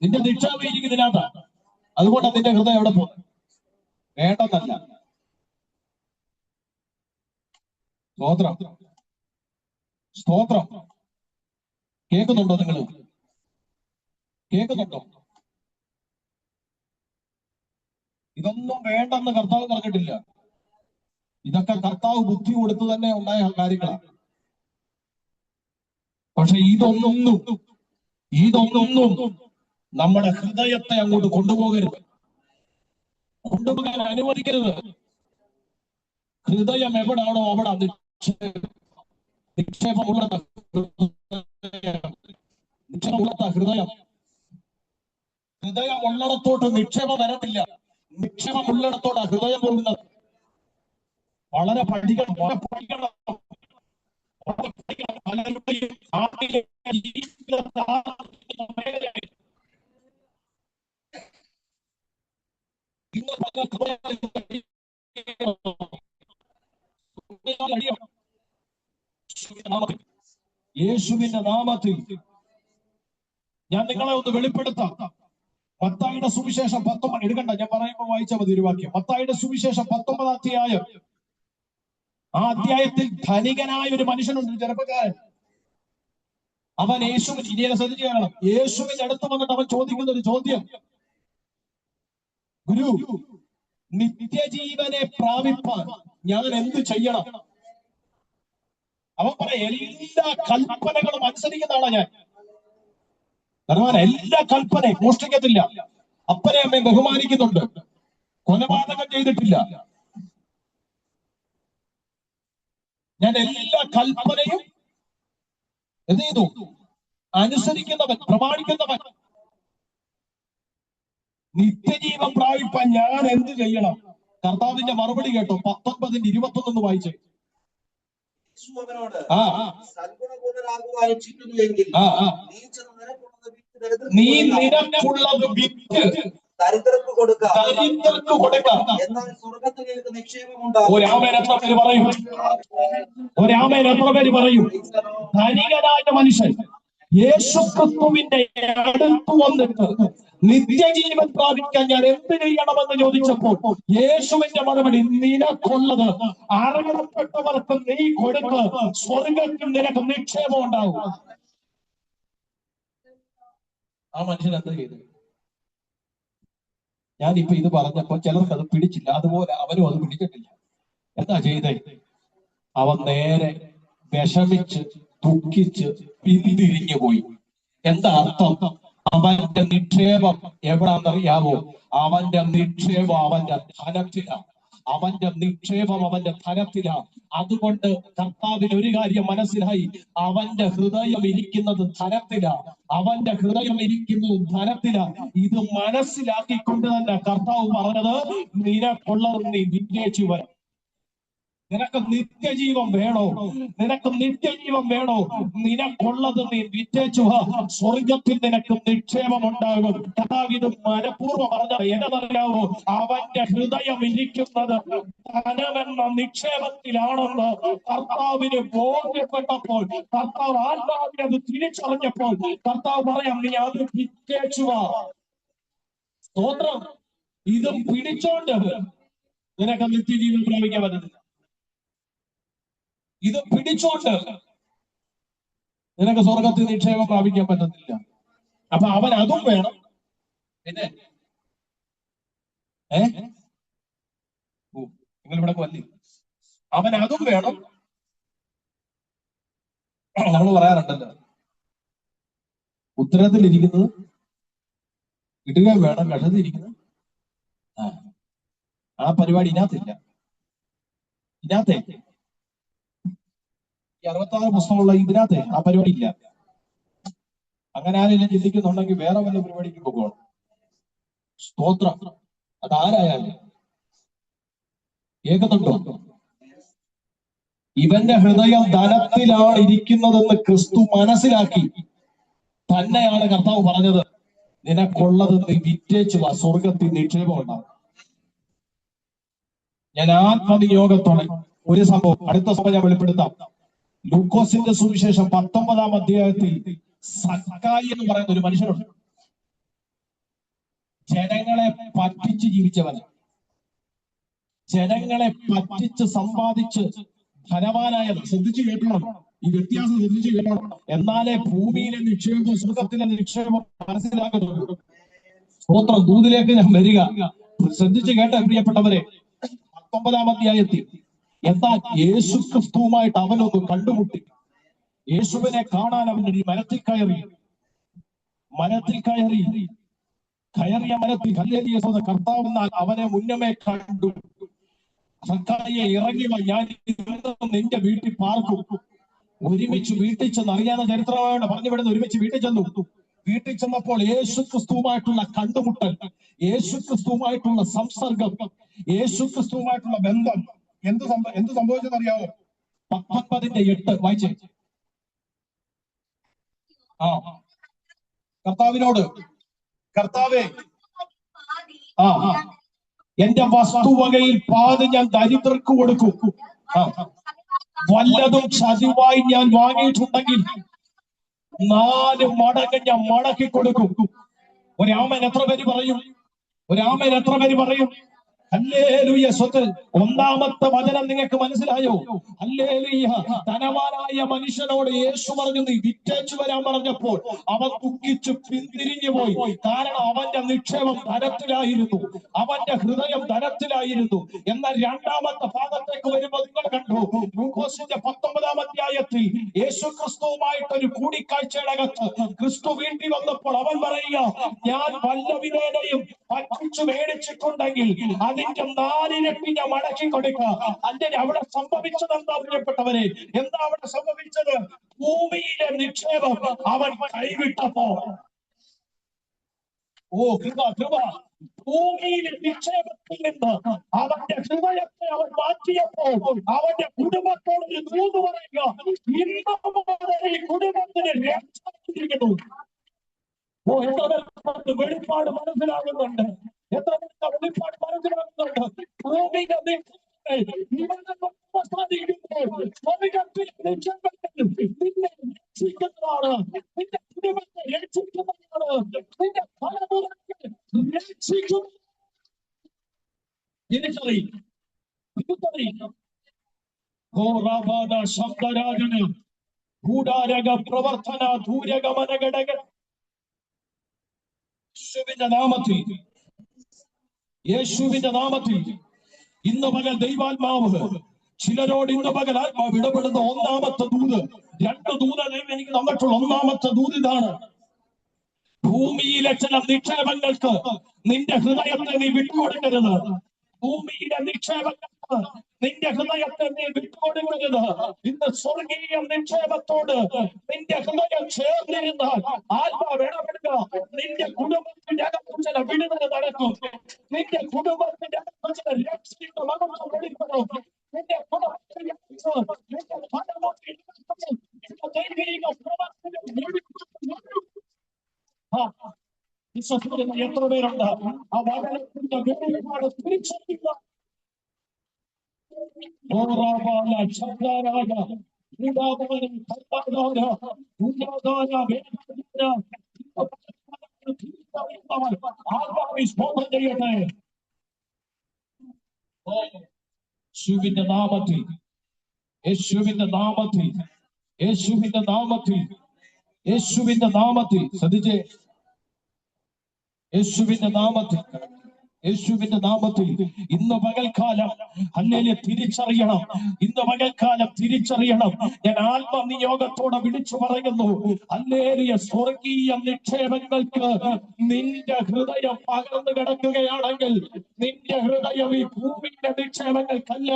നിന്റെ നിക്ഷേപം ഇതിനകത്താണ്. അതുകൊണ്ടാണ് നിന്റെ ഹൃദയം എവിടെ പോകുന്നത്. വേണ്ടെന്നല്ല. സ്തോത്രം. സ്തോത്രം. കേൾക്കുന്നുണ്ടോ നിങ്ങൾ? കേൾക്കുന്നുണ്ടോ? ഇതൊന്നും വേണ്ടെന്ന് കർത്താവ് പറഞ്ഞിട്ടില്ല. ഇതൊക്കെ കർത്താവ് ബുദ്ധി കൊടുത്തു തന്നെ ഉണ്ടായ കാര്യങ്ങളാണ്. പക്ഷെ ഇതൊന്നും നമ്മുടെ ഹൃദയത്തെ അങ്ങോട്ട് കൊണ്ടുപോകരുത്, കൊണ്ടുപോകാൻ അനുവദിക്കരുത്. ഹൃദയം എവിടാണോ അവിടെ നിക്ഷേപമുള്ള ഹൃദയം. ഹൃദയം ഉള്ളിടത്തോട്ട് നിക്ഷേപം വരത്തില്ല. നിക്ഷേപം ഉള്ളിടത്തോട്ട് ഹൃദയം പോകുന്നത്. വളരെ പഠിക്കണം. യേശുവിന്റെ നാമത്തിൽ ഞാൻ നിങ്ങളെ ഒന്ന് വെളിപ്പെടുത്താം. മത്തായിയുടെ സുവിശേഷം 19 എടുക്കണ്ട, ഞാൻ പറയുമ്പോൾ വായിച്ചാൽ മതി ഒരു വാക്യം. മത്തായിയുടെ സുവിശേഷം 19 അധ്യായം. ആ അധ്യായത്തിൽ ധനികനായ ഒരു മനുഷ്യനുണ്ട്, ഒരു ചെറുപ്പക്കാരൻ. അവൻ യേശുവിന്റെ അടുത്ത് വന്നിട്ട് അവൻ ചോദിക്കുന്ന ഒരു ചോദ്യം, ഗുരു, നിത്യജീവനെ പ്രാപിപ്പാൻ ഞാൻ എന്ത് ചെയ്യണം? അവൻ പറയാം, എല്ലാ കൽപ്പനകളും അനുസരിക്കുന്ന ആളാ ഞാൻ. കാരണം എല്ലാ കൽപ്പനയും, മോഷ്ടിക്കത്തില്ല, അപ്പനെ അമ്മയെ ബഹുമാനിക്കുന്നുണ്ട്, കൊലപാതകം ചെയ്തിട്ടില്ല, ഞാൻ എല്ലാ കൽപ്പനയും എന്ത് ചെയ്തു? അനുസരിക്കുന്നവൻ, പ്രമാണിക്കുന്നവൻ. നിത്യജീവൻ പ്രാപിപ്പാൻ ഞാൻ എന്ത് ചെയ്യണം? കർത്താവിന്റെ മറുപടി കേട്ടോ, 19:21 വായിച്ചേ. നീ നിനക്കുള്ളത് വിറ്റ് ദരിദ്രർക്ക് കൊടുക്കാം, ദരിദ്രർക്ക് കൊടുക്കാം. എന്നാൽ സ്വർഗത്തിൽ നിനക്ക് നിക്ഷേപം ഉണ്ടാകും. ഒരാമേൻ എത്ര പേര് പറയും? ഒരാമേൻ എത്ര പേര് പറയും? ധനികനായ മനുഷ്യൻ യേശുക്രിസ്തുവിന്റെ അടുത്ത് വന്നിട്ട് നിത്യജീവൻ പ്രാപിക്കാൻ ഞാൻ എന്ത് ചെയ്യണമെന്ന് ചോദിച്ചപ്പോൾ യേശുവിന്റെ മറുപടി, നിനക്കുള്ളത് അർഹതപ്പെട്ടവർക്ക് നീ കൊടുക്ക്, സ്വർഗത്തിൽ നിനക്ക് നിക്ഷേപം ഉണ്ടാവും. ആ മനുഷ്യൻ എന്താ ചെയ്തു? ഞാനിപ്പോ ഇത് പറഞ്ഞപ്പോ ചിലർക്ക് അത് പിടിച്ചില്ല, അതുപോലെ അവനും അത് പിടിച്ചിട്ടില്ല. എന്താ ചെയ്തേ? അവൻ നേരെ വിഷമിച്ച് ദുഃഖിച്ച് പിന്തിരിഞ്ഞു പോയി. എന്താ അർത്ഥം? അവന്റെ നിക്ഷേപം എവിടാന്നറിയാവോ? അവന്റെ നിക്ഷേപം അവന്റെ ധനത്തിലാണ്. അവന്റെ നിക്ഷേപം അവന്റെ ധനത്തിലാണ്. അതുകൊണ്ട് കർത്താവിന് ഒരു കാര്യം മനസ്സിലായി, അവന്റെ ഹൃദയം ഇരിക്കുന്നത് ധനത്തിലാണ്. അവന്റെ ഹൃദയം ഇരിക്കുന്നത് ധനത്തിലാണ്. ഇത് മനസ്സിലാക്കിക്കൊണ്ട് തന്നെ കർത്താവ് പറഞ്ഞത്, നിനക്കുള്ളത് നീ വിജയിച്ചു വരാം. നിനക്ക് നിത്യജീവൻ വേണോ? നിനക്ക് നിത്യജീവൻ വേണോ? നിനക്കുള്ളത് നീ വിറ്റേച്ചു വാ, സ്വർഗത്തിൽ നിനക്ക് നിക്ഷേപം ഉണ്ടാകും. കർത്താവിന് മനഃപൂർവ്വം പറഞ്ഞത് എന്നറിയാവോ? അവന്റെ ഹൃദയം ഇരിക്കുന്നത് ധനമെന്ന നിക്ഷേപത്തിലാണെന്ന് കർത്താവിന് ബോധ്യപ്പെട്ടപ്പോൾ, കർത്താവ് ആത്മാവിനെ അത് തിരിച്ചറിഞ്ഞപ്പോൾ കർത്താവ് പറയാം, നീ അത് വിറ്റേച്ചു വാ. സ്തോത്രം. ഇതും പിടിച്ചോണ്ട് നിനക്ക് നിത്യജീവൻ പ്രാപിക്കാൻ പറ്റത്തില്ല. ഇത് പിടിച്ചോണ്ട് നിനക്ക് സ്വർഗത്തിൽ നിക്ഷേപം പ്രാപിക്കാൻ പറ്റത്തില്ല. അപ്പൊ അവൻ അതും വേണം. പിന്നെ നിങ്ങൾ ഇവിടെ വന്നി, അവൻ അതും വേണം. നമ്മൾ പറയാറുണ്ടല്ലോ, ഉത്തരത്തിലിരിക്കുന്നത് കിട്ടുകയും വേണം, കഷത്തിരിക്കുന്നത് ആ പരിപാടി ഇതിനകത്തില്ല. ഇതിനകത്തെ 66 പുസ്തകമുള്ള ഇതിനകത്ത് ആ പരിപാടി ഇല്ല. അങ്ങനെ ആരെങ്കിലും ചിന്തിക്കുന്നുണ്ടെങ്കിൽ വേറെ വല്ല പരിപാടിക്ക് പോകണം. സ്തോത്രം. അതാരായാലും കേൾക്കുന്നുണ്ടോ? ഇവന്റെ ഹൃദയം ധനത്തിലാണ് ഇരിക്കുന്നതെന്ന് ക്രിസ്തു മനസ്സിലാക്കി തന്നെയാണ് കർത്താവ് പറഞ്ഞത്, നിനക്കുള്ളത് നീ വിറ്റേച്ചു വാ, സ്വർഗത്തിൽ നിക്ഷേപം ഉണ്ടാവും. ഞാൻ ആത്മനിയോഗത്തോടെ ഒരു സംഭവം, അടുത്ത സമയം ഞാൻ വെളിപ്പെടുത്താം. ലൂക്കോസിന്റെ സുവിശേഷം 19-ാം അധ്യായത്തിൽ സക്കായി എന്ന് പറയുന്ന ഒരു മനുഷ്യനുണ്ട്. ജനങ്ങളെ പറ്റിച്ച് ജീവിച്ചവൻ, ജനങ്ങളെ പറ്റിച്ച് സമ്പാദിച്ച് ധനവാനായത്. ശ്രദ്ധിച്ചു കേട്ടണം, ഈ വ്യത്യാസം ശ്രദ്ധിച്ചു കേട്ടണം. എന്നാലേ ഭൂമിയിലെ നിക്ഷേപവും സ്വർഗത്തിലെ നിക്ഷേപവും മനസ്സിലാക്കുന്നുള്ളൂ. സ്തോത്രം. ദൂതിലേക്ക് ഞാൻ വരിക. ശ്രദ്ധിച്ചു കേട്ട പ്രിയപ്പെട്ടവരെ, 19-ാം അധ്യായത്തിൽ എന്താ, യേശു ക്രിസ്തുവുമായിട്ട് അവനൊന്ന് കണ്ടുമുട്ടി. യേശുവിനെ കാണാൻ അവൻ ഒരു മരത്തിൽ കയറിയ മരത്തിൽ ഹല്ലേലൂയ കർത്താവ് എന്നാൽ അവനെ മുന്നമേ കണ്ടു. സക്കായിയെ ഇറങ്ങി വാ, ഞാൻ നിന്റെ വീട്ടിൽ പാർക്കും. ഒരുമിച്ച് വീട്ടിൽ ചെന്ന്, അറിയാവുന്ന ചരിത്രമായോണ്ട് പറഞ്ഞു വിടുന്ന, ഒരുമിച്ച് വീട്ടിൽ ചെന്നു. വീട്ടിൽ ചെന്നപ്പോൾ യേശു ക്രിസ്തുവുമായിട്ടുള്ള കണ്ടുമുട്ടൽ, യേശു ക്രിസ്തുവുമായിട്ടുള്ള സംസർഗം, യേശു ക്രിസ്തുവുമായിട്ടുള്ള ബന്ധം എന്ത് സംഭവിച്ചെന്നറിയാവോ? 19:8 വായിച്ചേ. കർത്താവിനോട്, കർത്താവേ, എന്റെ വസ്തുവകയിൽ പാതി ഞാൻ ദരിദ്രർക്ക് കൊടുക്കും. വല്ലതും ചതിവായി ഞാൻ വാങ്ങിയിട്ടുണ്ടെങ്കിൽ 4 മടങ്ങ് ഞാൻ മടക്കി കൊടുക്കും. ഒരാമൻ എത്ര പേര് പറയും? ഒരാമൻ എത്ര പേര് പറയും? ഹല്ലേലൂയ. സ്വത്ത് 1-ാമത്തെ വചനം നിങ്ങൾക്ക് മനസ്സിലായോ? ഹല്ലേലൂയ. ധനവാനായ മനുഷ്യനോട് യേശു പറഞ്ഞു, നീ വിറ്റേച്ചു വരാൻ പറഞ്ഞപ്പോൾ അവൻ ദുഃഖിച്ചു പിന്തിരിഞ്ഞു പോയി. കാരണം അവന്റെ നിക്ഷേപം ധനത്തിലായിരുന്നു, അവന്റെ ഹൃദയം ധനത്തിലായിരുന്നു. എന്നാൽ 2-ാമത്തെ ഭാഗത്തേക്ക് വരുമ്പോൾ നിങ്ങൾ കണ്ടു, ലൂക്കോസിന്റെ 19-ാം അധ്യായത്തിൽ യേശു ക്രിസ്തുവുമായിട്ടൊരു കൂടിക്കാഴ്ചയുടെ അകത്ത് ക്രിസ്തു വീട്ടിൽ വന്നപ്പോൾ അവൻ പറയുക, ഞാൻ വല്ല വിധേനയും പറ്റിച്ചു മേടിച്ചിട്ടുണ്ടെങ്കിൽ അതിന്റെ 4 ഇരട്ടി ഞാൻ മടക്കി കൊടുക്കുക. അല്ലെങ്കിൽ അവിടെ സംഭവിച്ചത് എന്താ പ്രിയപ്പെട്ടവരെ? എന്താ അവിടെ സംഭവിച്ചത്? ഭൂമിയിലെ നിക്ഷേപം അവൻ കൈവിട്ടപ്പോ, ഭൂമിയിലെ നിക്ഷേപത്തിൽ നിന്ന് അവന്റെ ഹൃദയത്തെ അവൻ മാറ്റിയപ്പോൾ അവന്റെ കുടുംബത്തോട് ഒരു ദൂത് പറയുക, ഇന്ന് മുതൽ ഈ കുടുംബത്തിന് രക്ഷ. ഓ, എത്ര പേർക്ക് വെളിപ്പാട് മനസ്സിലാകുന്നുണ്ട്? എത്ര പേർക്ക് വെളിപ്പാട് മനസ്സിലാകുന്നുണ്ട്? ഭൂമിയുടെ നിക്ഷേപങ്ങൾ ഇവിടെ അവസാനിക്കുമ്പോൾ സ്വർഗ്ഗത്തിൽ നിക്ഷേപങ്ങൾ നിന്നെ രക്ഷിക്കുന്നതാണ്, നിന്റെ കുടുംബത്തെ രക്ഷിക്കുന്നതാണ്, നിന്റെ തലമുറയെ രക്ഷിക്കും. തിരിച്ചറിയും. ശബ്ദരാജന് ഭൂടാരക പ്രവർത്തന ധൂരകമനഘടക യേശുവിന്റെ നാമത്തിൽ, യേശുവിന്റെ നാമത്തിൽ ഇന്ന് പകൽ ദൈവാത്മാവ് ചിലരോട് ഇന്ന് പകൽ ആത്മാവ് ഇടപെടുന്ന ഒന്നാമത്തെ ദൂത്, രണ്ട് ദൂത ദൈവം എനിക്ക് തന്നിട്ടുള്ള ഒന്നാമത്തെ ദൂത് ഇതാണ്: ഭൂമിയിലെ ചില നിക്ഷേപങ്ങൾക്ക് നിന്റെ ഹൃദയത്തെ നീ വിട്ടുകൊടുക്കരുത്. ഭൂമിയിലെ നിക്ഷേപങ്ങൾക്ക് നിന്റെ ഹൃദയത്തെ നീ വിട്ടുകൊടുക്കരുത്. ഇന്ന് സ്വർഗീയ നിക്ഷേപത്തോട് നിന്റെ ഹൃദയം ചേർന്നിരുന്നാൽ ആത്മാവ് ഇടപെടുക. നിന്റെ കുടുംബത്തിന്റെ അകത്ത് ചില വിടുതൽ നടക്കും. നിന്റെ കുടുംബത്തിന്റെ അകത്ത് ചില രക്ഷയുടെ മകത്വം വെളിപ്പെടും. നിന്റെ കുടുംബത്തിന്റെ നിന്റെ ഫലമൊക്കെ ദൈവിക പ്രവർത്തനം വിശ്വസിക്കുന്ന എത്ര പേരുണ്ട്? ആ വചനത്തിന്റെ വെളിപാട് തിരിച്ചറിയുക. ചെയ്യട്ടെ യേശുവിന്റെ നാമത്തിൽ, യേശുവിന്റെ നാമത്തിൽ, യേശുവിന്റെ നാമത്തിൽ, യേശുവിന്റെ നാമത്തിൽ. ശ്രദ്ധിച്ചേ, യേശുവിന്റെ നാമത്തിൽ, യേശുവിന്റെ നാമത്തിൽ ഇന്ന് പകൽക്കാലം ഹല്ലേലൂയ തിരിച്ചറിയണം. ഇന്ന് പകൽക്കാലം തിരിച്ചറിയണം. ഞാൻ ആത്മനിയോഗത്തോടെ വിളിച്ചു പറയുന്നു, ഹല്ലേലൂയ, സ്വർഗീയ നിക്ഷേപങ്ങൾക്ക് നിന്റെ ഹൃദയം പകർന്നു കിടക്കുകയാണെങ്കിൽ നിന്റെ ഹൃദയം ഈ ഭൂമിയുടെ നിക്ഷേപങ്ങൾക്കല്ല.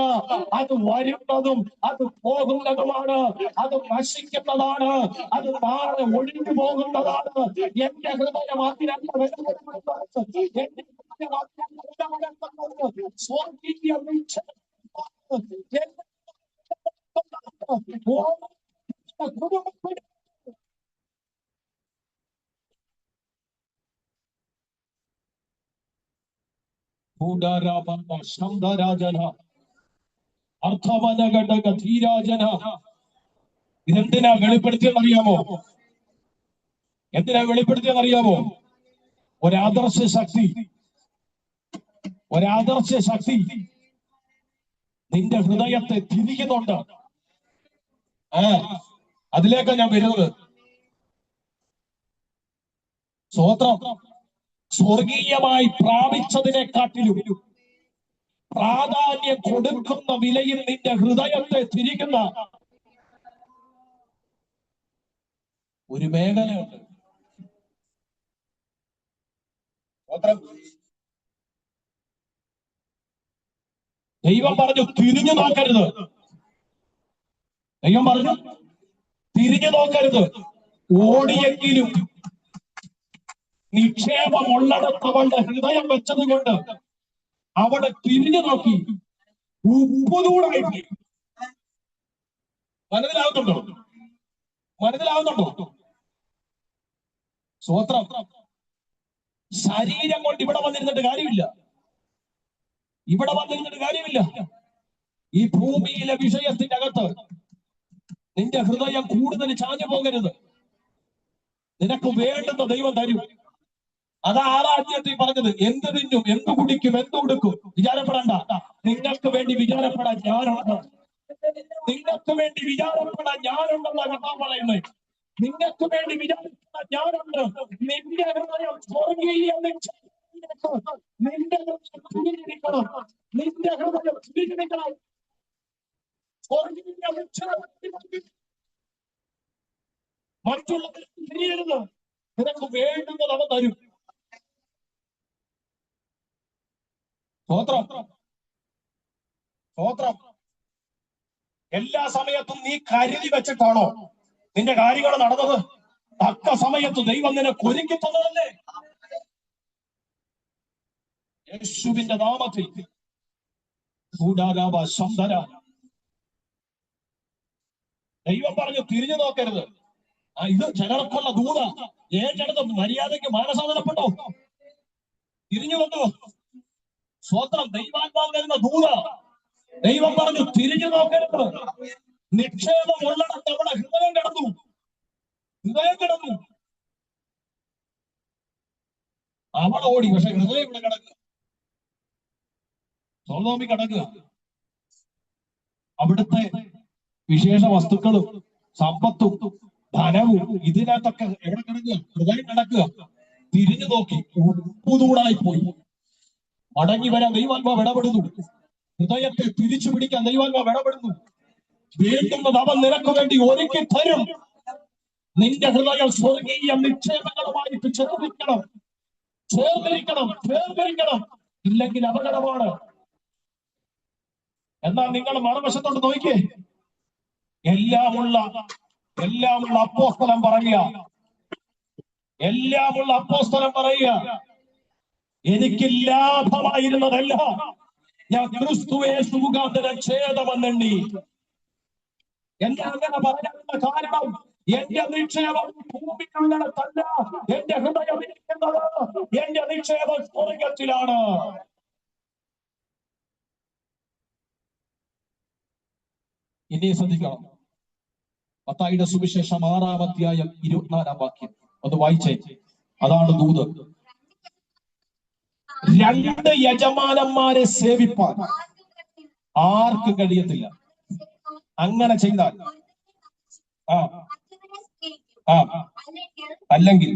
അത് വരുന്നതും അത് പോകുന്നതുമാണ്, അത് നശിക്കുന്നതാണ്, അത് നാളെ ഒഴിഞ്ഞു പോകുന്നതാണ്. എന്റെ ഹൃദയം അതിനല്ല എന്റെ സ്വർഗീയ ശബ്ദരാജന അർത്ഥവനഘടക ധീരാജന. ഇതെന്തിനാ വെളിപ്പെടുത്തിയെന്നറിയാമോ? എന്തിനാ വെളിപ്പെടുത്തിയെന്നറിയാമോ? ഒരാദർശ ശക്തി, ഒരാദർശ ശക്തി നിന്റെ ഹൃദയത്തെ തിരിക്കുന്നുണ്ട്. അതിലേക്കാ ഞാൻ വരുന്നത്. സ്വതന്ത്രം സ്വർഗീയമായി പ്രാപിച്ചതിനെക്കാട്ടിലും പ്രാധാന്യം കൊടുക്കുന്ന വിലയിൽ നിന്റെ ഹൃദയത്തെ തിരിക്കുന്ന ഒരു മേഖലയുണ്ട്. ദൈവം പറഞ്ഞു തിരിഞ്ഞു നോക്കരുത്. ദൈവം പറഞ്ഞു തിരിഞ്ഞു നോക്കരുത്. ഓടിയെങ്കിലും നിക്ഷേപമുള്ളിടത്ത് അവളുടെ ഹൃദയം വെച്ചത് കൊണ്ട് അവിടെ തിരിഞ്ഞു നോക്കി. ഉപ്പുതൂടായി മനസ്സിലാവുന്നുണ്ടോ? മനസ്സിലാവുന്നുണ്ടോ? സ്വത്രം ശരീരം കൊണ്ട് ഇവിടെ വന്നിരുന്നിട്ട് കാര്യമില്ല. ഇവിടെ വന്നിരുന്നിട്ട് കാര്യമില്ല. ഈ ഭൂമിയിലെ വിഷയത്തിന്റെ അകത്ത് നിന്റെ ഹൃദയം കൂടുതൽ ചാഞ്ഞു പോകരുത്. നിനക്ക് വേണ്ടുന്ന ദൈവം തരും. അതാ ആറാധ്യത്തിൽ പറഞ്ഞത്, എന്ത് തിന്നും, എന്ത് കുടിക്കും, എന്ത് ഉടുക്കും വിചാരപ്പെടണ്ട. നിങ്ങൾക്ക് വേണ്ടി വിചാരപ്പെടാൻ ഞാനുണ്ട്. നിങ്ങൾക്ക് വേണ്ടി വിചാരപ്പെടാൻ ഞാനുണ്ടെന്നാണ് കർത്താവ് പറയുന്നത്. നിങ്ങൾക്ക് വേണ്ടി വിചാരിപ്പെടാൻ ഞാനുണ്ട്. നിന്റെ ഹൃദയം സ്വർഗീയ നിന്റെ ഹൃദയം തിരിഞ്ഞിരിക്കണം. നിന്റെ ഹൃദയം തിരിഞ്ഞിരിക്കണം. മറ്റുള്ളവർ തിരിയരുത്. നിനക്ക് വേണ്ടുന്നത് അവൻ തരും. സ്തോത്രം, സ്തോത്രം. എല്ലാ സമയത്തും നീ കരുതി വെച്ചിട്ടാണോ നിന്റെ കാര്യങ്ങൾ നടന്നത്? തക്ക സമയത്ത് ദൈവം നിനക്ക് ഒരുക്കി തന്നതല്ലേ? യേശുവിന്റെ നാമത്തിൽ ദൈവം പറഞ്ഞു തിരിഞ്ഞു നോക്കരുത്. ഇത് ചിലർക്കുള്ള ദൂത. ഏറ്റെടുത്ത് മര്യാദയ്ക്ക് മാനസാന്തരപ്പെട്ടോ, തിരിഞ്ഞു വന്നോ. സ്വന്തം ദൈവാത്മാവ് തരുന്ന ദൂത. ദൈവം പറഞ്ഞു തിരിഞ്ഞു നോക്കരുത്. നിക്ഷേപം ഉള്ളിടത്ത് അവിടെ ഹൃദയം കിടന്നു. അവിടെ ഓടി, പക്ഷെ ഹൃദയം ഇവിടെ കിടക്കുക. സൊദോമിൽ കിടക്കുക. അവിടുത്തെ വിശേഷ വസ്തുക്കളും സമ്പത്തും ധനവും ഇതിനകത്തൊക്കെ എവിടെ കിടക്കുക? ഹൃദയം കിടക്കുക. തിരിഞ്ഞു നോക്കി ഉപ്പുതൂടായി പോയി. മടങ്ങി വരാൻ ദൈവാത്മാവ് ഇടപെടുന്നു. ഹൃദയത്തെ തിരിച്ചു പിടിക്കാൻ ദൈവാത്മാവ് ഇടപെടുന്നു. വേണ്ടുന്നത് അവൻ നിനക്ക് വേണ്ടി ഒരുക്കി തരും. നിന്റെ ഹൃദയം സ്വർഗീയ നിക്ഷേപങ്ങളുമായിട്ട് ചേർന്നിരിക്കണം. ഇല്ലെങ്കിൽ അപകടമാണ്. എന്നാൽ നിങ്ങൾ മറുവശത്തോട്ട് നോക്കിയേ. എല്ലാമുള്ള അപ്പോസ്തലൻ പറയുക, എനിക്ക് ലാഭമായിരുന്നതല്ല, ഞാൻ ക്രിസ്തുയേശു മുഖാന്തരം ഛേദമെന്നെണ്ണി. എന്റെ അങ്ങനെ പറയാനുള്ള കാരണം, എന്റെ നിക്ഷേപം ഭൂമിക്കുള്ളിടത്തല്ല, എന്റെ ഹൃദയം ഇരിക്കുന്നത്, എന്റെ നിക്ഷേപം സ്വർഗത്തിലാണ്. ഇനി ശ്രദ്ധിക്കണം. മത്തായിയുടെ സുവിശേഷം 6-ാം അധ്യായം 24-ാം വാക്യം ഒന്ന് വായിച്ചേ. അതാണ് ദൂത്. 2 യജമാനന്മാരെ സേവിപ്പാൻ ആർക്കും കഴിയത്തില്ല. അങ്ങനെ ചെയ്താൽ അല്ലെങ്കിൽ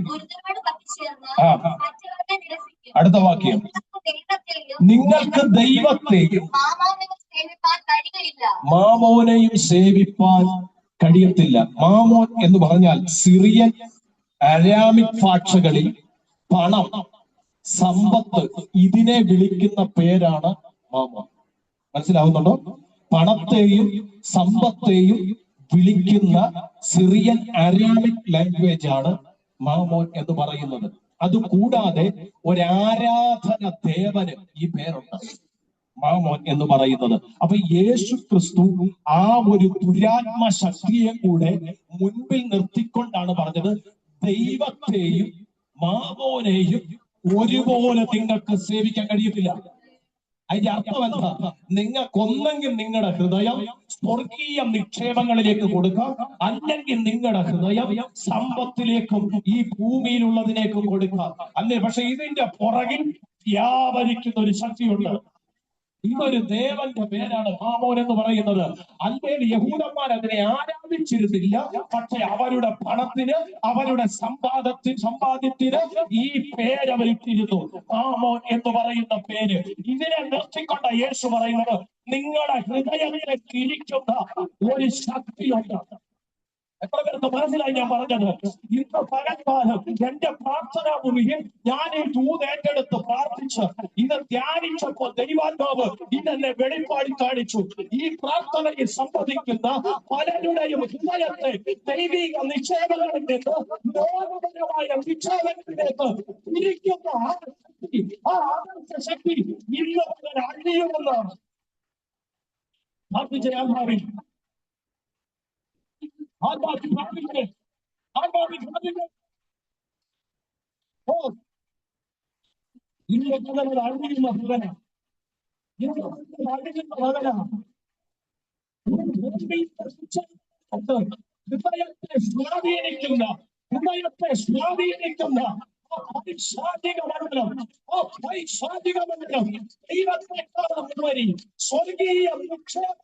അടുത്ത വാക്യം, നിങ്ങൾക്ക് ദൈവത്തെയും മാമോനെയും സേവിപ്പാൻ കഴിയത്തില്ല. മാമോൻ എന്ന് പറഞ്ഞാൽ സിറിയൻ അരാമിക് ഭാഷകളിൽ പണം, സമ്പത്ത്, ഇതിനെ വിളിക്കുന്ന പേരാണ് മാമോൻ. മനസ്സിലാവുന്നുണ്ടോ? പണത്തെയും സമ്പത്തെയും വിളിക്കുന്ന സിറിയൻ അരാമിക് ലാംഗ്വേജ് ആണ് മാമോൻ എന്ന് പറയുന്നത്. അതുകൂടാതെ ഒരാരാധന ദേവന് ഈ പേരുണ്ട്, മാമോൻ എന്ന് പറയുന്നത്. അപ്പൊ യേശു ക്രിസ്തു ആ ഒരു ദുരാത്മ ശക്തിയെ കൂടെ മുൻപിൽ നിർത്തിക്കൊണ്ടാണ് പറഞ്ഞത്, ദൈവത്തെയും മാമോനെയും ഒരുപോലെ നിങ്ങൾക്ക് സേവിക്കാൻ കഴിയത്തില്ല. അതിന്റെ അർത്ഥം എന്താ? നിങ്ങൾക്കൊന്നെങ്കിൽ നിങ്ങളുടെ ഹൃദയം സ്വർഗീയ നിക്ഷേപങ്ങളിലേക്ക് കൊടുക്കാം, അല്ലെങ്കിൽ നിങ്ങളുടെ ഹൃദയം സമ്പത്തിലേക്കും ഈ ഭൂമിയിലുള്ളതിലേക്കും കൊടുക്കാം. അല്ലേ? പക്ഷെ ഇതിന്റെ പുറകിൽ വ്യാപരിക്കുന്ന ഒരു ശക്തിയുണ്ട്. ഇതൊരു ദേവന്റെ പേരാണ് മാമോൻ എന്ന് പറയുന്നത്. അല്ലെങ്കിൽ യഹൂദന്മാർ അതിനെ ആരാധിച്ചിരുന്നില്ല. പക്ഷെ അവരുടെ പണത്തിന്, അവരുടെ സമ്പാദ്യത്തിന് ഈ പേര് അവരിട്ടിരുന്നു, മാമോൻ എന്ന് പറയുന്ന പേര്. ഇതിനെ നിർത്തിക്കൊണ്ട യേശു പറയുന്നത്, നിങ്ങളുടെ ഹൃദയത്തെ തിരിക്കുന്ന ഒരു ശക്തിയുണ്ട്. എത്ര പേർക്ക് മനസ്സിലായി ഞാൻ പറഞ്ഞത്? ഇന്ന് പകൽക്കാലം എന്റെ പ്രാർത്ഥനാ മുറിയിൽ ഞാൻ ഈ ദൂത് ഏറ്റെടുത്ത് പ്രാർത്ഥിച്ച് ഇത് ധ്യാനിച്ചപ്പോൾ ദൈവാത്മാവ് ഇതെന്നെ വെളിപ്പാടി കാണിച്ചു. ഈ പ്രാർത്ഥനയിൽ സംബന്ധിക്കുന്ന പലരുടെയും ഹൃദയത്തെ ദൈവിക നിക്ഷേപങ്ങളിൽ നിന്ന് ലോകപരമായ നിക്ഷേപങ്ങളിലേക്ക് തിരിക്കുന്ന ആ ആദർശ ശക്തി ഇന്ന് പകൽ അഴിയുമെന്നാണ് പ്രാർത്ഥിച്ച ആത്മാവിൽ. അഴിയുന്ന ഭവന, ഹൃദയത്തെ സ്വാധീനിക്കുന്ന പൈശാചിക മണ്ഡലം, ദൈവത്തെക്കാളും ഉപരി സ്വർഗീയ നിക്ഷേപം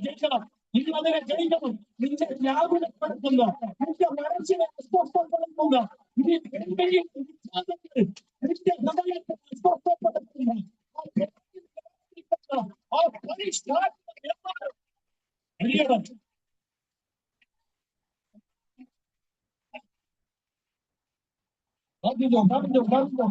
ജയിക്കണം. നിങ്ങളതിനെ ജയിക്കണം. നിന്റെ വ്യാകുലപ്പെടുത്തുന്ന, നിന്റെ മനസ്സിനെ അസ്വസ്ഥപ്പെടുത്തുന്ന, നിന്റെ ഹൃദയത്തെ അസ്വസ്ഥപ്പെടുത്തുന്ന ആ പരിഷ്കാരം പറഞ്ഞോ.